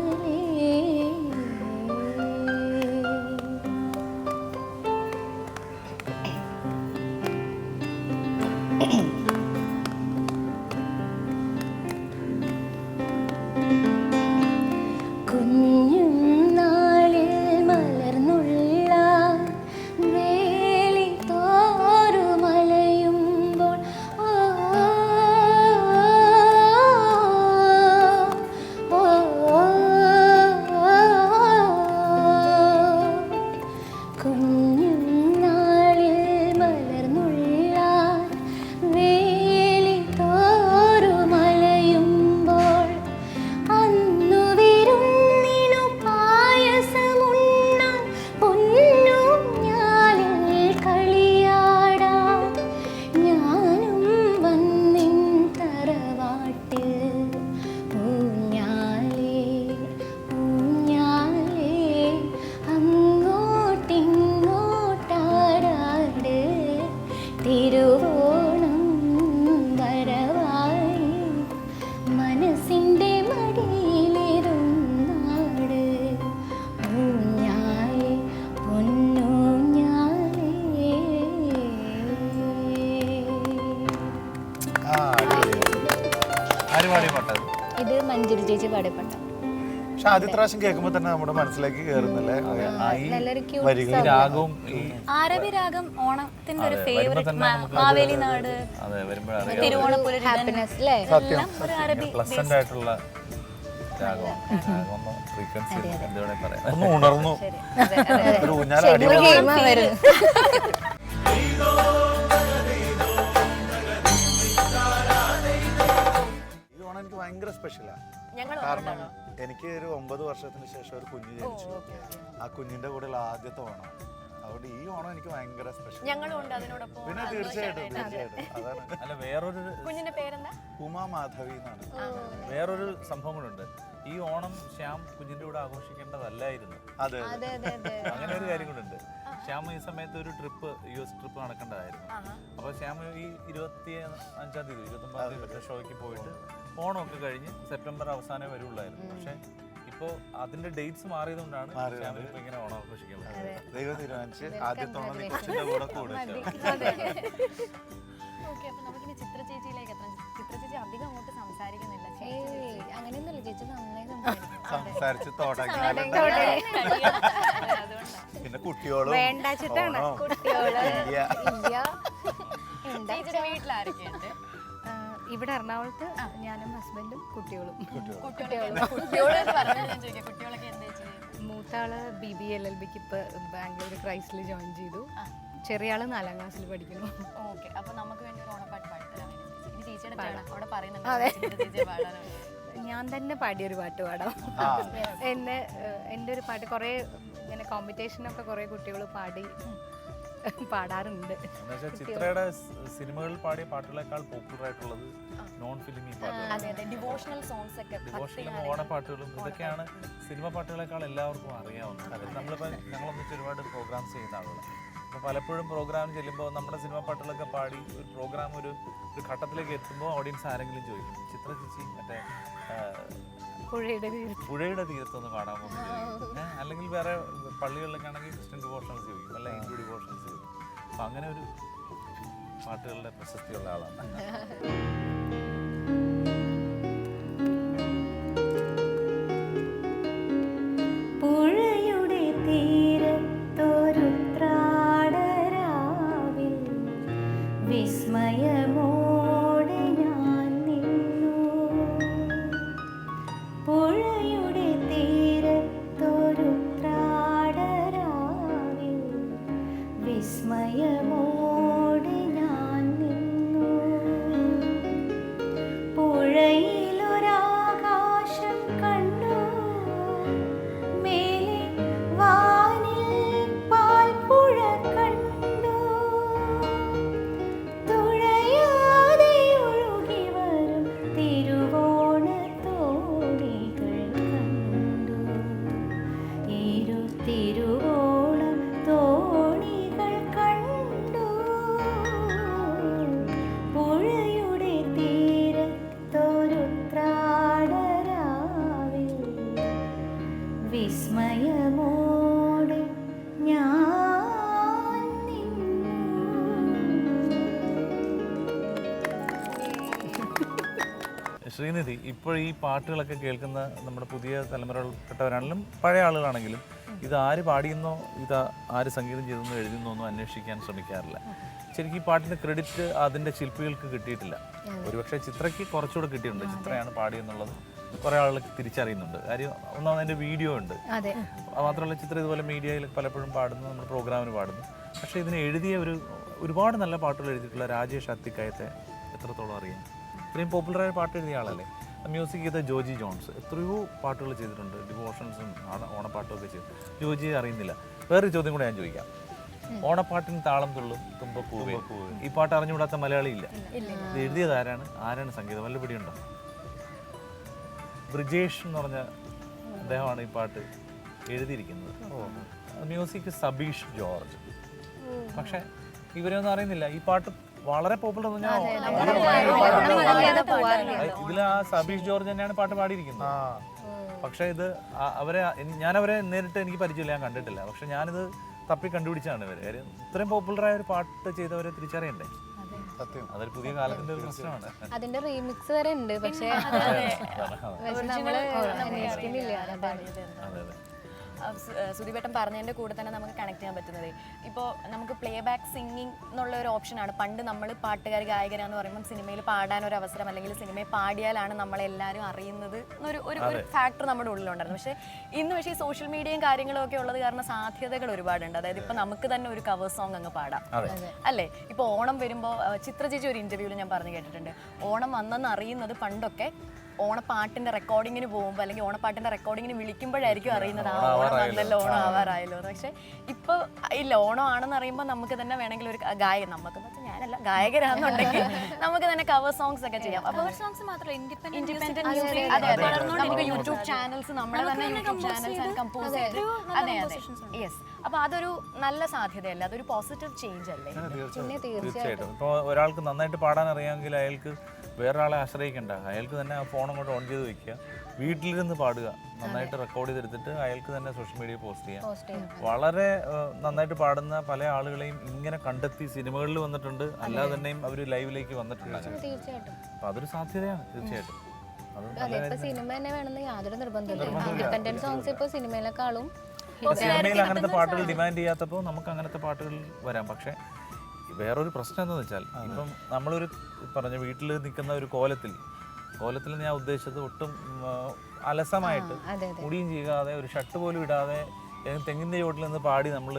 Speaker 3: കുഞ്ഞുനാളിൽ മലർന്നുള്ള വേലി തോറുമലയും
Speaker 1: ആര് പാടിയ പാട്ടത്?
Speaker 3: ഇത് മഞ്ജരി ചേച്ചി പാടിയ പാട്ടാണ്.
Speaker 4: പക്ഷെ ആദ്യത്തെ പ്രാവശ്യം കേൾക്കുമ്പോൾ തന്നെ നമ്മുടെ മനസ്സിലേക്ക് കയറുന്നില്ലേ
Speaker 3: നല്ലൊരു
Speaker 1: ഈ
Speaker 3: ക്യൂട്ട്
Speaker 1: രാഗവും ഈ
Speaker 5: ആരബി രാഗം ഓണത്തിന്റെ ഒരു
Speaker 1: വരുമ്പോ
Speaker 5: ഫേവറേറ്റ്.
Speaker 1: തന്നെ നമുക്ക്
Speaker 5: മാവേലി നാട്,
Speaker 1: അതെ വരുമ്പോഴാണ്
Speaker 5: തിരുവോണപ്പുലരി,
Speaker 3: ഹാപ്പിനെസ് അല്ലേ?
Speaker 5: എല്ലാം ഒരു അറബി
Speaker 1: പ്ലസന്റ് ആയിട്ടുള്ള രാഗമാണ്. രാഗം ഫ്രീക്വൻസി എന്ത് വേണേ പറയാം.
Speaker 4: ഒന്ന് ഉണർന്നു ഒരു ഊഞ്ഞാൽ അടി
Speaker 3: ഒരു ഗെയിമാ വരുന്നത്.
Speaker 4: ഈ ഓണം എനിക്ക് ഭയങ്കര സ്പെഷ്യലാണ്. കാരണം എനിക്ക് ഒരു 9 വർഷത്തിന് ശേഷം ഒരു കുഞ്ഞ് ജനിച്ചു. ആ കുഞ്ഞിന്റെ കൂടെയുള്ള ആദ്യത്തെ ഓണം. അതുകൊണ്ട് ഈ ഓണം എനിക്ക് ഭയങ്കര സ്പെഷ്യൽ.
Speaker 2: ഞങ്ങളുണ്ട് അതിനോടൊപ്പം.
Speaker 4: പിന്നെ തീർച്ചയായിട്ടും അതാണ്.
Speaker 1: അല്ല വേറൊരു
Speaker 2: കുഞ്ഞിന്റെ പേരെന്താ?
Speaker 4: ഉമാ മാധവി എന്നാണ്.
Speaker 1: വേറൊരു സംഭവം കൂടെ. ഈ ഓണം ശ്യാം കുഞ്ഞിന്റെ കൂടെ ആഘോഷിക്കേണ്ടതല്ലായിരുന്നു.
Speaker 4: അതെ
Speaker 3: അതെ അതെ അതെ.
Speaker 1: അങ്ങനെ ഒരു കാര്യം കൂടെ ഉണ്ട്. ശ്യാം ഈ സമയത്ത് ഒരു ട്രിപ്പ് US ട്രിപ്പ് നടക്കേണ്ടതായിരുന്നു. അപ്പോൾ ശ്യാം ഈ 25-ാം തീയതി 29-ാം തീയതി മറ്റേ ഷോയ്ക്ക് പോയിട്ട് ഓണമൊക്കെ കഴിഞ്ഞ് സെപ്റ്റംബർ അവസാനം വരുള്ളായിരുന്നു. പക്ഷെ ഇപ്പോൾ അതിന്റെ ഡേറ്റ്സ് മാറിയതുകൊണ്ടാണ് ശ്യാമിന് ഇപ്പൊ ഇങ്ങനെ ഓണം ആഘോഷിക്കാൻ പറ്റുന്നത്.
Speaker 4: ദൈവം തീരുമാനിച്ച് ആദ്യത്തെ ഓണം നീ കൊച്ചിന്റെ കൂടെ കൂടും.
Speaker 2: ഓക്കെ, അപ്പൊ നമുക്കിനി ചിത്ര ചേച്ചിയിലേക്ക് എത്താം. ചിത്ര ചേച്ചി അധികം അങ്ങോട്ട് സംസാരിക്കുന്നില്ല.
Speaker 3: ഏയ് അങ്ങനെയൊന്നുമില്ല ചേച്ചി, നന്നായി സംസാരിക്കും.
Speaker 4: സംസാരിച്ച് തുടങ്ങിയാലും പിന്നെ കുട്ടിയോളും
Speaker 6: വേണ്ടാച്ചിട്ടാണ്.
Speaker 4: ഓണം.
Speaker 3: കുട്ടിയോള്
Speaker 4: ഇല്ല.
Speaker 3: ഇല്ല. എന്താ
Speaker 2: ചേച്ചിയുടെ വീട്ടിലാരൊക്കെയുണ്ട്?
Speaker 6: ഇവിടെ എറണാകുളത്ത് ഞാനും ഹസ്ബൻഡും കുട്ടികളും.
Speaker 2: കുട്ടികളോട് പറഞ്ഞു ഞാൻ ചോദിക്കാം, കുട്ടികളൊക്കെ എന്താ ചെയ്യുന്നത്?
Speaker 6: മൂത്താള് BBLLBക്ക് ഇപ്പൊ ബാംഗ്ലൂർ ക്രൈസ്റ്റിൽ ജോയിൻ ചെയ്തു. ചെറിയ ആള് 4ാം ക്ലാസ്സിൽ പഠിക്കുന്നു.
Speaker 2: ഓക്കെ, അപ്പൊ നമുക്ക് വേണ്ടി ഒരു ഓണപ്പാട്ട് പാടിത്തരാം. ഇനി ചേച്ചിയുടെ ചേട്ടാ അവിടെ പറയുന്നുണ്ട് ചേച്ചിയെ പാടാനാണ്.
Speaker 6: ഞാൻ തന്നെ പാടിയൊരു പാട്ട് പാടാം. എൻ്റെ ഒരു പാട്ട് കുറേ ഇങ്ങനെ കോമ്പറ്റീഷനൊക്കെ കുറേ കുട്ടികൾ പാടാറുണ്ട്.
Speaker 1: എന്നുവെച്ചാൽ ചിത്രയുടെ സിനിമകളിൽ പാടിയ പാട്ടുകളെക്കാൾ പോപ്പുലർ ആയിട്ടുള്ളത് നോൺ ഫിലിമി പാട്ടുകൾ.
Speaker 2: അതെ അതെ, ഡിവോഷണൽ സോങ്സ് ഒക്കെ.
Speaker 1: ഡിവോഷണലും ഓണപ്പാട്ടുകളും ഇതൊക്കെയാണ് സിനിമ പാട്ടുകളെക്കാൾ എല്ലാവർക്കും അറിയാവുന്നത്. അത് നമ്മളിപ്പോൾ ഞങ്ങളൊന്നിച്ച് ഒരുപാട് പ്രോഗ്രാംസ് ചെയ്യുന്ന ആളുകളാണ്. അപ്പോൾ പലപ്പോഴും പ്രോഗ്രാം ചെല്ലുമ്പോൾ നമ്മുടെ സിനിമ പാട്ടുകളൊക്കെ പാടി ഒരു പ്രോഗ്രാം ഒരു ഘട്ടത്തിലേക്ക് എത്തുമ്പോൾ ഓഡിയൻസ് ആരെങ്കിലും ചോദിക്കും, ചിത്ര ചേച്ചി മറ്റേ പുഴയുടെ തീരത്തൊന്ന് കാണാമോ എന്ന് ചോദിക്കും. അല്ലെങ്കിൽ വേറെ പള്ളികളിലൊക്കെ ആണെങ്കിൽ ക്രിസ്ത്യൻ ഡിവോഷണൽസ് ചോദിക്കും, അല്ല ഹിന്ദു ഡിവോഷണൽസ് ചോദിക്കും. അപ്പം അങ്ങനെ ഒരു പാട്ടുകളുടെ പ്രശസ്തിയുള്ള ആളാണ്.
Speaker 7: പുഴയുടെ തീരത്തൊരുത്രാടരാവിൽ വിസ്മയമോടെ ഞാൻ നിന്നു. പുഴയുടെ തീരത്തൊരുത്രാടരാവിൽ വിസ്മയമോടെ ഞാൻ നിന്നു. പുഴയിലൊരാകാശം കണ്ടു, മേലെ വാനിൽ പാൽപ്പുഴ കണ്ടു, തുഴയാതെ ഒഴുകി വരും തിരുവോണത്തോണികൾ കണ്ടു. തിരുവോണം തോണികൾ കണ്ടു. പുഴയുടെ തീരത്തൊരുത്രാടരാവിൽ വിസ്മയമോടെ ഞാൻ നിന്നു.
Speaker 1: ശ്രീനിധി, ഇപ്പോൾ ഈ പാട്ടുകളൊക്കെ കേൾക്കുന്ന നമ്മുടെ പുതിയ തലമുറയിൽപ്പെട്ടവരാണെങ്കിലും പഴയ ആളുകളാണെങ്കിലും ഇത് ആര് പാടിയെന്നോ ഇത് ആര് സംഗീതം ചെയ്തെന്നോ എഴുതുന്നോ ഒന്നും അന്വേഷിക്കാൻ ശ്രമിക്കാറില്ല. ശരിക്കും ഈ പാട്ടിൻ്റെ ക്രെഡിറ്റ് അതിൻ്റെ ശില്പികൾക്ക് കിട്ടിയിട്ടില്ല. ഒരുപക്ഷെ ചിത്രയ്ക്ക് കുറച്ചുകൂടെ കിട്ടിയിട്ടുണ്ട്. ചിത്രയാണ് പാടിയെന്നുള്ളത് കുറേ ആളുകൾ തിരിച്ചറിയുന്നുണ്ട്. കാര്യം ഒന്നാമത് അതിൻ്റെ വീഡിയോ ഉണ്ട്. മാത്രമല്ല ചിത്ര ഇതുപോലെ മീഡിയയിൽ പലപ്പോഴും പാടുന്നു, നമ്മൾ പ്രോഗ്രാമിന് പാടുന്നു. പക്ഷേ ഇതിന് എഴുതിയ ഒരുപാട് നല്ല പാട്ടുകൾ എഴുതിയിട്ടുള്ള രാജേഷ് അത്തിക്കയത്തെ എത്രത്തോളം അറിയാം? ഇത്രയും പോപ്പുലറായ പാട്ട് എഴുതിയ ആളല്ലേ. മ്യൂസിക് ചെയ്ത ജോജി ജോൺസ് എത്രയോ പാട്ടുകൾ ചെയ്തിട്ടുണ്ട്, ഡിവോഷൻസും ഓണപ്പാട്ടും ഒക്കെ ചെയ്തു. ജോജിയെ അറിയുന്നില്ല. വേറൊരു ചോദ്യം കൂടെ ഞാൻ ചോദിക്കാം. ഓണപ്പാട്ടിന് താളം തുള്ളും തുമ്പപ്പൂവേ, ഈ പാട്ട് അറിഞ്ഞുകൂടാത്ത മലയാളി ഇല്ല. ഇത് എഴുതിയത് ആരാണ് സംഗീതം? വല്ല പിടിയുണ്ടോ? ബ്രിജേഷ് എന്ന് പറഞ്ഞ അദ്ദേഹമാണ് ഈ പാട്ട് എഴുതിയിരിക്കുന്നത്. Music Sabeesh George. പക്ഷെ ഇവരൊന്നും അറിയുന്നില്ല ഈ പാട്ട് വളരെ പോപ്പുലർ. ഇതിൽ ആ സബീഷ് ജോർജ് തന്നെയാണ് പാട്ട് പാടിയിരിക്കുന്നത്. പക്ഷെ ഇത് ഞാനവരെ നേരിട്ട് എനിക്ക് പരിചയമില്ല, ഞാൻ കണ്ടിട്ടില്ല. പക്ഷെ ഞാനിത് തപ്പി കണ്ടുപിടിച്ചാണ് ഇവർ. കാര്യം ഇത്രയും പോപ്പുലറായ ഒരു പാട്ട് ചെയ്തവരെ തിരിച്ചറിയണ്ടേ.
Speaker 4: സത്യം.
Speaker 1: അതൊരു പുതിയ കാലത്തിന്റെ ഒരു പ്രശ്നമാണ്.
Speaker 3: അതിന്റെ റീമിക്സ് വരെ ഉണ്ട്, പക്ഷേ നമ്മള് അന്വേഷിക്കുന്നില്ല. അതാണ്.
Speaker 1: അതെ അതെ.
Speaker 2: സുധിപേട്ടൻ പറഞ്ഞതിൻ്റെ കൂടെ തന്നെ നമുക്ക് കണക്ട് ചെയ്യാൻ പറ്റുന്നത് ഇപ്പോൾ നമുക്ക് പ്ലേ ബാക്ക് സിംഗിങ് എന്നുള്ള ഒരു ഓപ്ഷനാണ്. പണ്ട് നമ്മൾ പാട്ടുകാർ ഗായകരാന്ന് പറയുമ്പോൾ സിനിമയിൽ പാടാൻ ഒരു അവസരം അല്ലെങ്കിൽ സിനിമയിൽ പാടിയാലാണ് നമ്മളെല്ലാവരും അറിയുന്നത് എന്നൊരു ഒരു ഫാക്ടർ നമ്മുടെ ഉള്ളിലുണ്ടായിരുന്നു. പക്ഷേ ഈ സോഷ്യൽ മീഡിയയും കാര്യങ്ങളും ഒക്കെ ഉള്ളത് കാരണം സാധ്യതകൾ ഒരുപാടുണ്ട്. അതായത് ഇപ്പോൾ നമുക്ക് തന്നെ ഒരു കവർ സോങ് അങ്ങ് പാടാം അല്ലേ. ഇപ്പോൾ ഓണം വരുമ്പോൾ ചിത്ര ചേച്ചി ഒരു ഇൻ്റർവ്യൂവിൽ ഞാൻ പറഞ്ഞു കേട്ടിട്ടുണ്ട്, ഓണം വന്നെന്ന് അറിയുന്നത് പണ്ടൊക്കെ ഓണപ്പാട്ടിന്റെ റെക്കോർഡിങ്ങിന് പോകുമ്പോൾ അല്ലെങ്കിൽ ഓണപ്പാട്ടിന്റെ റെക്കോർഡിങ്ങിന് വിളിക്കുമ്പോഴായിരിക്കും അറിയുന്നത് ഓണം വന്നല്ലോ, ഓണം ആവാറായല്ലോ എന്ന്. പക്ഷെ ഇപ്പൊ ഇല്ല, ഓണം ആണെന്ന് അറിയുമ്പോൾ നമുക്ക് തന്നെ വേണമെങ്കിൽ ഒരു ഗായകൻ, നമുക്ക് ഞാനല്ല ഗായകരാണെന്നുണ്ടെങ്കിൽ നമുക്ക് തന്നെ കവർ സോങ്സ് ഒക്കെ ചെയ്യാം. അപ്പൊ
Speaker 5: സോങ്സ് മാത്രമല്ല,
Speaker 2: ഇൻഡിപെൻഡന്റ് മ്യൂസിക്, അതെ അതെ, നമുക്ക് യൂട്യൂബ് ചാനൽസ്, നമ്മളെ തന്നെ യൂട്യൂബ് ചാനൽസ് ആൻഡ് കമ്പോസ് ചെയ്ത്, അതെ അതെ, യെസ്. അപ്പൊ അതൊരു നല്ല സാധ്യതയല്ല, അതൊരു പോസിറ്റീവ് ചേഞ്ച് അല്ലേ?
Speaker 1: തീർച്ചയായിട്ടും. ഇപ്പോൾ ഒരാൾക്ക് നന്നായിട്ട് പാടാൻ അറിയാമെങ്കിൽ അയാൾക്ക് വേറൊരാളെ ആശ്രയിക്കേണ്ട, അയാൾക്ക് തന്നെ ആ ഫോൺ അങ്ങോട്ട് ഓൺ ചെയ്ത് വെക്കുക, വീട്ടിലിരുന്ന് പാടുക, നന്നായിട്ട് റെക്കോർഡ് ചെയ്തെടുത്തിട്ട് അയാൾക്ക് തന്നെ സോഷ്യൽ മീഡിയയിൽ പോസ്റ്റ് ചെയ്യാം. വളരെ നന്നായിട്ട് പാടുന്ന പല ആളുകളെയും ഇങ്ങനെ കണ്ടെത്തി സിനിമകളിൽ വന്നിട്ടുണ്ട്, അല്ലാതെ തന്നെയും അവർ ലൈവിലേക്ക് വന്നിട്ടുണ്ട്. അപ്പം അതൊരു സാധ്യതയാണ് തീർച്ചയായിട്ടും.
Speaker 3: അതെ, ഇപ്പൊ സിനിമ തന്നെ വേണമെന്ന് യാതൊരു നിർബന്ധമില്ല. ഇൻഡിപെൻഡന്റ് സോങ്സ് ഇപ്പൊ സിനിമയിലെക്കാളും
Speaker 1: സിനിമയിൽ അങ്ങനത്തെ പാട്ടുകൾ ഡിമാൻഡ് ചെയ്യാത്തപ്പോൾ നമുക്ക് അങ്ങനത്തെ പാട്ടുകൾ വരാം. പക്ഷേ വേറൊരു പ്രശ്നം എന്താണെന്ന് വെച്ചാൽ, ഇപ്പം നമ്മളൊരു പറഞ്ഞ വീട്ടിൽ നിൽക്കുന്ന ഒരു കോലത്തിൽ ഞാൻ ഉദ്ദേശിച്ചത് ഒട്ടും അലസമായിട്ട് മുടിയും ചെയ്യാതെ ഒരു ഷർട്ട് പോലും ഇടാതെ തെങ്ങിൻ്റെ ചോട്ടിൽ നിന്ന് പാടി നമ്മൾ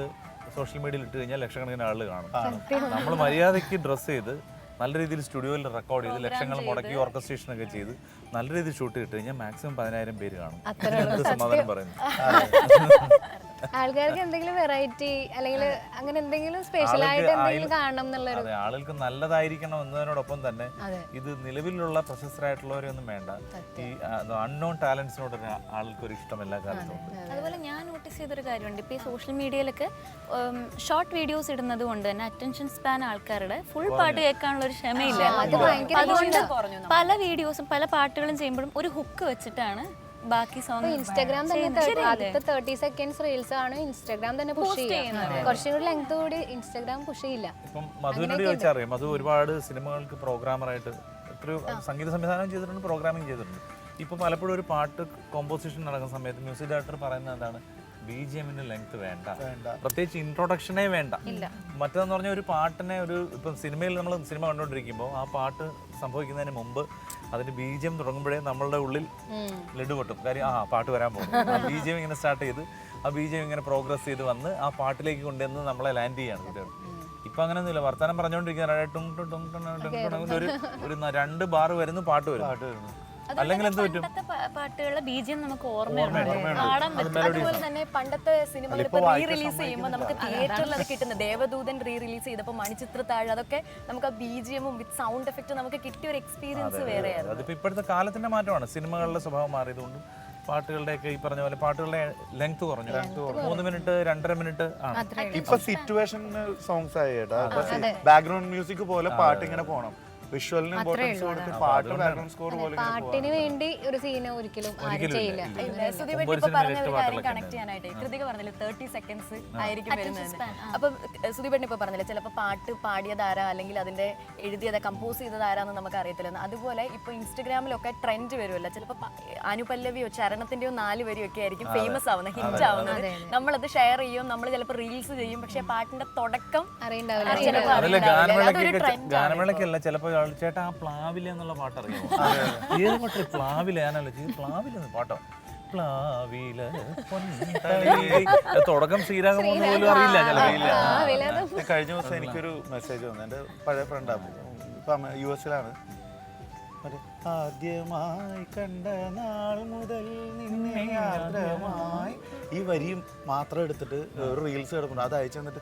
Speaker 1: സോഷ്യൽ മീഡിയയിൽ ഇട്ട് കഴിഞ്ഞാൽ ലക്ഷക്കണക്കിന് ആളുകൾ കാണും. നമ്മൾ മര്യാദയ്ക്ക് ഡ്രസ്സ് ചെയ്ത് നല്ല രീതിയിൽ സ്റ്റുഡിയോയിൽ റെക്കോർഡ് ചെയ്ത് ലക്ഷങ്ങൾ മുടക്കി ഓർക്കസ്ട്രേഷൻ ഒക്കെ ചെയ്ത് നല്ല രീതിയിൽ ഷൂട്ട് ഇട്ട് കഴിഞ്ഞാൽ മാക്സിമം 10,000 പേര് കാണും. സമാധാനം പറയുന്നു.
Speaker 3: ആൾക്കാർക്ക് എന്തെങ്കിലും വെറൈറ്റി അല്ലെങ്കിൽ അങ്ങനെ എന്തെങ്കിലും സ്പെഷ്യൽ ആയിട്ട് എന്തെങ്കിലും കാണണം എന്നുള്ളൊരു,
Speaker 1: അതെ, ആളുകൾക്ക് നല്ലതായിരിക്കണം എന്നതിനോടൊപ്പം തന്നെ ഇത് നിലവിലുള്ള പ്രശസ്തരായിട്ടുള്ളവരൊന്നും വേണ്ട, ഈ അൺനോൺ ടാലൻസിനോട് ആൾക്ക് ഒരു ഇഷ്ടം എല്ലാ കാലത്തും ഉണ്ട്.
Speaker 5: അതുപോലെ ഞാൻ നോട്ടീസ് ചെയ്തൊരു കാര്യമുണ്ട്, ഇപ്പോൾ ഈ സോഷ്യൽ മീഡിയയിലൊക്കെ ഷോർട്ട് വീഡിയോസ് ഇടുന്നത് കൊണ്ട് തന്നെ അറ്റൻഷൻ സ്പാൻ ആൾക്കാരുടെ ഫുൾ പാട്ട് കേൾക്കാനുള്ള ഒരു ക്ഷമയില്ല. അതുകൊണ്ട് പല വീഡിയോസും പല പാട്ടുകളും ചെയ്യുമ്പോഴും ഒരു ഹുക്ക് വെച്ചിട്ടാണ് ബാക്കി സോങ്.
Speaker 3: ഇൻസ്റ്റാഗ്രാം തന്നെ ആദ്യത്തെ 30 സെക്കൻഡ്സ് റീൽസ് ആണ് ഇൻസ്റ്റാഗ്രാം തന്നെ പുഷ് ചെയ്യുന്നത്. കുറച്ചും കൂടി ലെങ്ത് കൂടി ഇൻസ്റ്റാഗ്രാം പുഷ് ചെയ്യില്ല.
Speaker 1: ഇപ്പം മധുവിനോട് ചോദിച്ചറിയാം, മധു ഒരുപാട് സിനിമകൾക്ക് പ്രോഗ്രാമറായിട്ട് എത്രയോ സംഗീത സംവിധാനം ചെയ്തിട്ടുണ്ട്, പ്രോഗ്രാമിംഗ് ചെയ്തിട്ടുണ്ട്. ഇപ്പം പലപ്പോഴും ഒരു പാട്ട് കോമ്പോസിഷൻ നടക്കുന്ന സമയത്ത് മ്യൂസിക് ഡയറക്ടർ പറയുന്നത് എന്താണ്, BGM-ന് ലെങ്ത് വേണ്ട, പ്രത്യേകിച്ച് ഇൻട്രൊഡക്ഷനേ വേണ്ട. മറ്റേതെന്ന് പറഞ്ഞാൽ ഒരു പാട്ടിനെ ഇപ്പം സിനിമയിൽ നമ്മൾ സിനിമ കണ്ടുകൊണ്ടിരിക്കുമ്പോൾ ആ പാട്ട് സംഭവിക്കുന്നതിന് മുമ്പ് അതിന്റെ BGM തുടങ്ങുമ്പോഴേ നമ്മളുടെ ഉള്ളിൽ ലഡു പൊട്ടും. കാര്യം പാട്ട് വരാൻ പോകും. ആ BGM ഇങ്ങനെ സ്റ്റാർട്ട് ചെയ്ത് ആ BGM ഇങ്ങനെ പ്രോഗ്രസ് ചെയ്ത് വന്ന് ആ പാട്ടിലേക്ക് കൊണ്ടുവന്ന് നമ്മളെ ലാൻഡ് ചെയ്യാണ് കുട്ടികൾ. ഇപ്പൊ അങ്ങനെയൊന്നുമില്ല, വർത്തമാനം പറഞ്ഞുകൊണ്ടിരിക്കുന്ന ഒരു 2 ബാർ വരുന്നു, പാട്ട് വരുന്നു. അല്ലെങ്കിൽ എന്ത് പറ്റും,
Speaker 5: പാട്ടുകളുടെ BGM നമുക്ക് ഓർമ്മയുണ്ട്.
Speaker 2: അതുപോലെ തന്നെ പണ്ടത്തെ സിനിമകൾ ഇപ്പൊ റീ റിലീസ് ചെയ്യുമ്പോൾ നമുക്ക് തിയേറ്ററിൽ അത് കിട്ടുന്നത്, ദേവദൂതൻ റീ റിലീസ് ചെയ്തപ്പോൾ മണിച്ചിത്രത്താഴ്, അതൊക്കെ നമുക്ക് ആ BGM-ഉം വിത്ത് സൗണ്ട് എഫക്റ്റ് നമുക്ക് കിട്ടിയ ഒരു എക്സ്പീരിയൻസ് വേറെയായിരുന്നു.
Speaker 1: അതിപ്പോ ഇപ്പോഴത്തെ കാലത്തിന്റെ മാറ്റമാണ്, സിനിമകളുടെ സ്വഭാവം മാറിയതുകൊണ്ടും പാട്ടുകളുടെ ഒക്കെ ഈ പറഞ്ഞ പോലെ പാട്ടുകളുടെ ലെങ്ത് കുറഞ്ഞു. 3 മിനിറ്റ് 2.5 മിനിറ്റ് ആണ്
Speaker 4: ഇപ്പൊ സിറ്റുവേഷൻ സോങ്സ് ആയി കേട്ടോ. ബാക്ക്ഗ്രൗണ്ട് മ്യൂസിക് പോലെ പാട്ട് ഇങ്ങനെ പോണം, വിഷ്വലിന് ഇമ്പോർട്ടൻസ് കൊടുത്ത് പാട്ട് ബാക്ക്ഗ്രൗണ്ട് സ്കോർ പോലെ
Speaker 3: പാട്ടിന് വേണ്ടി ഒരു സീന് ഒരിക്കലും ആരും ചെയ്യില്ല.
Speaker 2: സുധിപേട്ടൻ ഇപ്പൊ പറഞ്ഞ ഒരു കാര്യം കണക്ട് ചെയ്യാനായിട്ട് കൃതിക പറഞ്ഞില്ല 30 സെക്കൻഡ്സ് ആയിരിക്കും വരുന്നത്. അപ്പൊ സുധിപേട്ടൻ ഇപ്പൊ പറഞ്ഞില്ല, ചിലപ്പോൾ പാട്ട് പാടിയതാരാ അല്ലെങ്കിൽ അതിന്റെ എഴുതിയത് കമ്പോസ് ചെയ്തതാരാന്ന് നമുക്ക് അറിയത്തില്ലെന്ന്. അതുപോലെ ഇപ്പൊ ഇൻസ്റ്റഗ്രാമിലൊക്കെ ട്രെൻഡ് വരുമല്ലോ, ചിലപ്പോൾ അനുപല്ലവിയോ ചരണത്തിന്റെയോ 4 വരിയൊക്കെ ആയിരിക്കും ഫേമസ് ആവുന്നത്, ഹിറ്റ് ആവുന്നത്. നമ്മളത് ഷെയർ ചെയ്യും, നമ്മൾ ചിലപ്പോൾ റീൽസ് ചെയ്യും, പക്ഷെ പാട്ടിന്റെ തുടക്കം
Speaker 1: ഗാനമേളക്കല്ല ചിലപ്പോൾ ചേട്ടാ ആ പ്ലാവില എന്നുള്ള പാട്ട് അറിയാമോ? ഏത് പാട്ട്? പ്ലാവില. ഞാനല്ലോ ചെയ്ത് പ്ലാവില പാട്ടോ, പ്ലാവില തുടക്കം ശ്രീരാഗം പോലും അറിയില്ല ചിലപ്പോൾ.
Speaker 4: കഴിഞ്ഞ ദിവസം എനിക്കൊരു മെസ്സേജ് വന്നു, എൻ്റെ പഴയ ഫ്രണ്ടാണ്, ഇപ്പം US-ലാണ്. ആദ്യമായി കണ്ട നാൾ മുതൽ നിന്നെ ആർദ്രമായി, ഈ വരിയും മാത്രം എടുത്തിട്ട് ഒരു റീൽസ് കിടക്കുന്നു, അത് അയച്ചു തന്നിട്ട്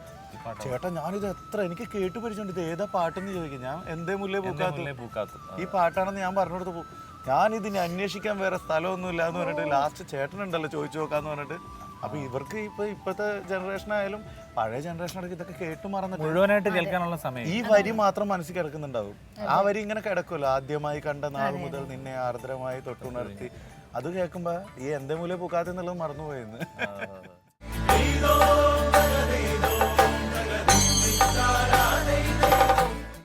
Speaker 4: ചേട്ടാ ഞാനിത് എനിക്ക് കേട്ടു പരിചയമുണ്ട്, ഇത് ഏതാ പാട്ടെന്ന് ചോദിക്കും. ഞാൻ എന്തേ മുല്ലേ പൂക്കാത്തു ഈ പാട്ടാണെന്ന് ഞാൻ പറഞ്ഞു കൊടുത്തു പോകും. ഞാനിതിനെ അന്വേഷിക്കാൻ വേറെ സ്ഥലമൊന്നുമില്ല എന്ന് പറഞ്ഞിട്ട് ലാസ്റ്റ് ചേട്ടനുണ്ടല്ലോ ചോദിച്ചു നോക്കാന്ന് പറഞ്ഞിട്ട്. അപ്പൊ ഇവർക്ക് ഇപ്പോഴത്തെ ജനറേഷൻ ആയാലും പഴയ ജനറേഷനൊക്കെ ഇതൊക്കെ കേട്ടു മറന്നിട്ട്
Speaker 1: മുഴുവനായിട്ട് കേൾക്കാനുള്ള സമയം
Speaker 4: ഈ വരി മാത്രം മനസ്സിൽ കിടക്കുന്നുണ്ടാവും. ആ വരി ഇങ്ങനെ കിടക്കുമല്ലോ, ആദ്യമായി കണ്ട നാൾ മുതൽ നിന്നെ ആർദ്രമായി തൊട്ടുണർത്തി. അത് കേൾക്കുമ്പോ ഈ എന്തേ മൂലം പൂക്കാത്ത എന്നുള്ളത് മറന്നുപോയെന്ന്.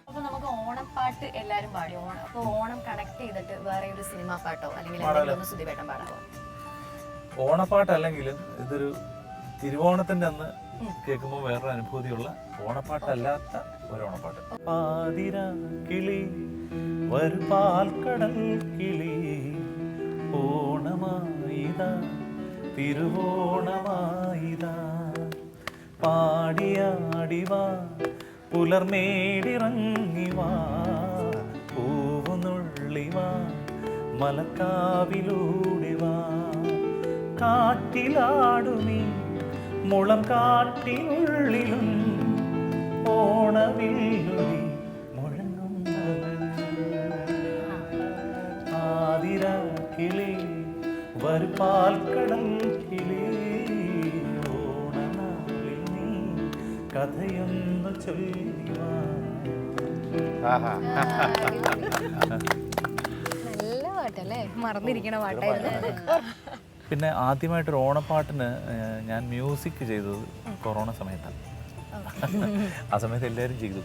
Speaker 2: അപ്പൊ നമുക്ക് പാട്ട് എല്ലാരും പാടി ഓണം. അപ്പൊ ഓണം കണക്ട് ചെയ്തിട്ട് വേറെ ഒരു സിനിമാ പാട്ടോ അല്ലെങ്കിൽ എന്തെങ്കിലും ഒന്ന് സുധിപേട്ടൻ പാടാമോ?
Speaker 1: ഓണപ്പാട്ടല്ലെങ്കിലും ഇതൊരു തിരുവോണത്തിന്റെ അന്ന് കേൾക്കുമ്പോൾ വേറൊരു അനുഭൂതിയുള്ള ഓണപ്പാട്ടല്ലാത്ത ഒരു ഓണപ്പാട്ട്. പാതിര കിളി ഒരു പാൽക്കടൽ കിളി ഓണമായിതാ തിരുവോണമായിതാ പാടിയാടിവാ പുലർമേടിറങ്ങിവാ പൂവുനുള്ളിവാ മലക്കാവിലൂടിവാ കാറ്റിലാടുമീ മുളം കാട്ടിനുള്ളിലും ഓണവില്ലുടി മുഴങ്ങുന്നത് ആതിര കിളി വരു പാൽക്കടൽ കിളി ഓണനാളിൽ നീ കഥയൊന്നു ചൊല്ലുവാ.
Speaker 3: നല്ല പാട്ടല്ലേ, മറന്നിരിക്കണ പാട്ടായിരുന്നു.
Speaker 1: പിന്നെ ആദ്യമായിട്ടൊരു ഓണപ്പാട്ടിന് ഞാൻ മ്യൂസിക് ചെയ്തത് കൊറോണ സമയത്താണ്. ആ സമയത്ത് എല്ലാവരും ചെയ്തു,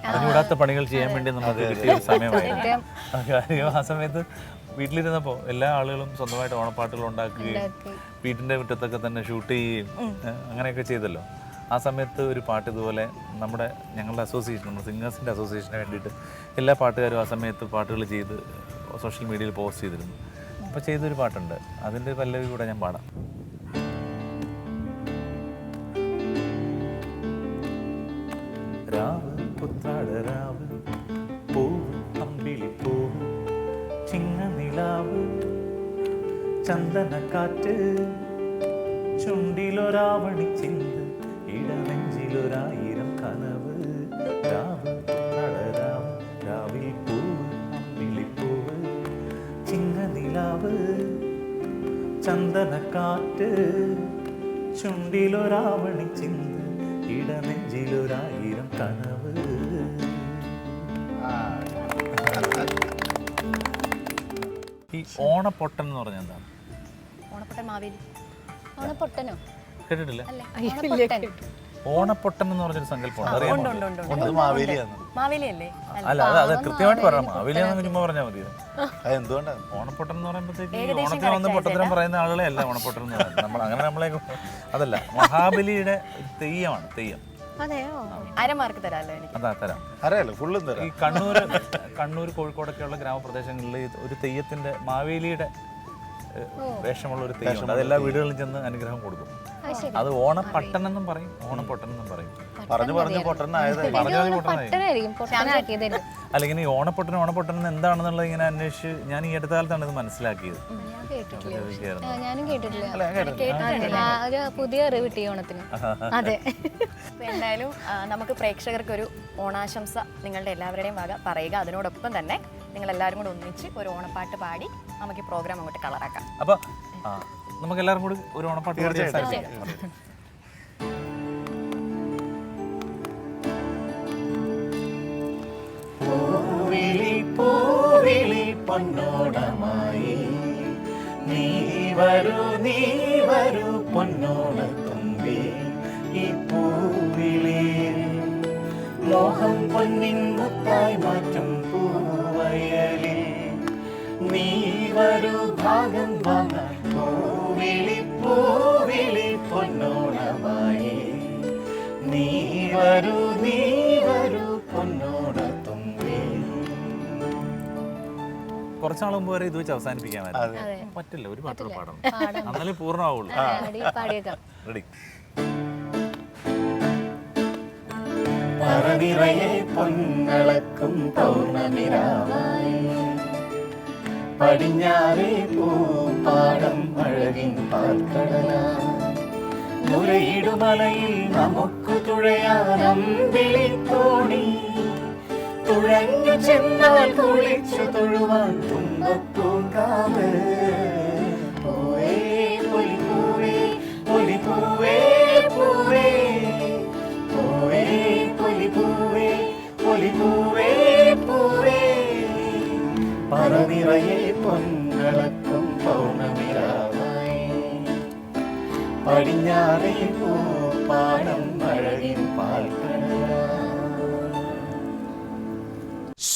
Speaker 1: അറിഞ്ഞുകൂടാത്ത പണികൾ ചെയ്യാൻ വേണ്ടി നമുക്ക് കിട്ടിയ ഒരു സമയമായിരുന്നു. കാര്യം ആ സമയത്ത് വീട്ടിലിരുന്നപ്പോൾ എല്ലാ ആളുകളും സ്വന്തമായിട്ട് ഓണപ്പാട്ടുകൾ ഉണ്ടാക്കുകയും വീട്ടിൻ്റെ മുറ്റത്തൊക്കെ തന്നെ ഷൂട്ട് ചെയ്യുകയും അങ്ങനെയൊക്കെ ചെയ്തല്ലോ. ആ സമയത്ത് ഒരു പാട്ട് ഇതുപോലെ ഞങ്ങളുടെ അസോസിയേഷൻ, നമ്മുടെ സിംഗേഴ്സിൻ്റെ അസോസിയേഷന് വേണ്ടിയിട്ട് എല്ലാ പാട്ടുകാരും ആ സമയത്ത് പാട്ടുകൾ ചെയ്ത് സോഷ്യൽ മീഡിയയിൽ പോസ്റ്റ് ചെയ്തിരുന്നു. അപ്പോൾ ചെയ്തൊരു പാട്ടുണ്ട്, അതിൻ്റെ പല്ലവി കൂടെ ഞാൻ പാടാം. രാവ് പുത്താട രാവ് പൂവ് അമ്പിളിപ്പൂവ് ചിങ്ങനിലാവ് ചന്ദനക്കാറ്റ് ചുണ്ടിലൊരാവണി ചിന്ത് ഇടനെഞ്ചിലൊരായിരം കനവ്. രാവ് പുത്താട രാവ് രാവിൽ പൂവ് അമ്പിളിപ്പൂവ് ചിങ്ങനിലാവ് ചന്ദനക്കാറ്റ് ചുണ്ടിലൊരാവണി ചിന്ത് ഇടനെഞ്ചിലൊരായിരം കനവ്. ഈ ഓണപ്പൊട്ടൻ എന്ന് പറഞ്ഞാൽ എന്താണ്?
Speaker 2: ഓണപ്പൊട്ടൻ മാവേലി.
Speaker 3: ഓണപ്പൊട്ടനോ?
Speaker 1: കേട്ടിട്ടില്ല?
Speaker 3: ഓണപ്പൊട്ടൻ.
Speaker 1: ഓണപ്പൊട്ടൻ എന്ന് പറഞ്ഞൊരു സങ്കല്പമുണ്ട്, അറിയാമോ?
Speaker 2: മാവേലിയല്ലേ?
Speaker 1: അല്ല, അത് കൃത്യമായിട്ട് പറയാം. മാവേലിയാന്ന് ചുമ്മാ പറഞ്ഞാൽ മതി.
Speaker 4: എന്തുകൊണ്ടാണ്
Speaker 1: ഓണപ്പൊട്ടൻ എന്ന് പറയുമ്പോഴത്തേക്ക് ഓണത്തിന് വന്ന് പൊട്ടത്തരം പറയുന്ന ആളുകളെ അല്ല ഓണപ്പൊട്ടൻ എന്ന് പറയുന്നത്. നമ്മളെ അതല്ല, മഹാബലിയുടെ തെയ്യമാണ്, തെയ്യം.
Speaker 3: അതെയോ?
Speaker 2: അരമാർക്ക് തരാമല്ലോ എനിക്ക്.
Speaker 1: അതാ തരാം,
Speaker 4: അറിയാലോ, ഫുള്ളും തരാം.
Speaker 1: ഈ കണ്ണൂർ കോഴിക്കോടൊക്കെയുള്ള ഗ്രാമപ്രദേശങ്ങളിൽ ഒരു തെയ്യത്തിന്റെ മാവേലിയുടെ വേഷമുള്ള ഒരു തെയ്യമുണ്ട്. അത് എല്ലാ വീടുകളിലും ചെന്ന് അനുഗ്രഹം കൊടുക്കും. അത് ഓണപ്പട്ടൻ എന്നും പറയും, ഓണപ്പൊട്ടൻ എന്നും പറയും.
Speaker 4: പറഞ്ഞു പൊട്ടനായത്
Speaker 1: അല്ലെങ്കിൽ ഈ ഓണപ്പൊട്ടൻ എന്താണെന്നുള്ളത് ഇങ്ങനെ അന്വേഷിച്ച് ഞാൻ ഈ അടുത്ത കാലത്താണ് ഇത് മനസ്സിലാക്കിയത്.
Speaker 3: ഞാനും കേട്ടിട്ടില്ല, ഒരു പുതിയ അറിവ് കിട്ടി ഓണത്തിന്.
Speaker 2: അതെ. എന്തായാലും നമുക്ക് പ്രേക്ഷകർക്ക് ഒരു ഓണാശംസ നിങ്ങളുടെ എല്ലാവരുടെയും വക പറയുക. അതിനോടൊപ്പം തന്നെ നിങ്ങൾ എല്ലാവരും കൂടെ ഒന്നിച്ച് ഒരു ഓണപ്പാട്ട് പാടി നമുക്ക് ഈ പ്രോഗ്രാം അങ്ങോട്ട് കളറാക്കാം.
Speaker 1: അപ്പൊ നമുക്ക് എല്ലാവരും കൂടി ഒരു ഓണപ്പാട്ട് പാടി
Speaker 4: പൊന്നോണമായി നീ വരൂ പൊന്നോണത്തുമ്പി ഈ പൂവിളി മോഹം പൊന്നിൻ മുത്തായി മാറ്റും പൂവയലിൽ നീ വരൂ ഭാഗം വാങ്ങാൻ പൂവിളി പൊന്നോണമായി നീ വരൂ പൊന്നോണത്തുമ്പി.
Speaker 1: കുറച്ചാൾ മുമ്പ് വരെ ഇത് വെച്ച് അവസാനിപ്പിക്കാമായിരുന്നു. പറ്റില്ല, ഒരു പാട്ടുകൾ പാടണം, എന്നാലേ പൂർണ്ണമാവുള്ളൂ. റെഡി?
Speaker 4: പറനിറയെ പൊന്നളക്കും പൗർണമിരാവായി പടിഞ്ഞാറേ പൂപ്പാടം അഴകിൻ പാൽക്കടലായി മുരയിടുമലയിൽ നമുക്കു തുഴയാനമ്പിളിത്തോണി തുഴഞ്ഞു ചെന്നാൽ കുളിച്ചു തൊഴുവാൻ തുമ്പപ്പൂങ്കാവ്. പൂവേ പൊലിപ്പൂവേ പൊലിപ്പൂവേ പൂവേ പൂവേ പൊലിപ്പൂവേ പൊലിപ്പൂവേ പൂവേ പറനിറയെ പൊന്നളക്കും പൗർണമിരാവായി പടിഞ്ഞാറേ പൂപ്പാടം അഴകിൻ പാൽക്കടലായി.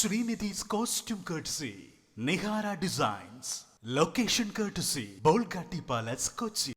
Speaker 8: Srinidhi's costume courtesy, Nihara Designs. Location courtesy, Bolgatti Palace, Kochi.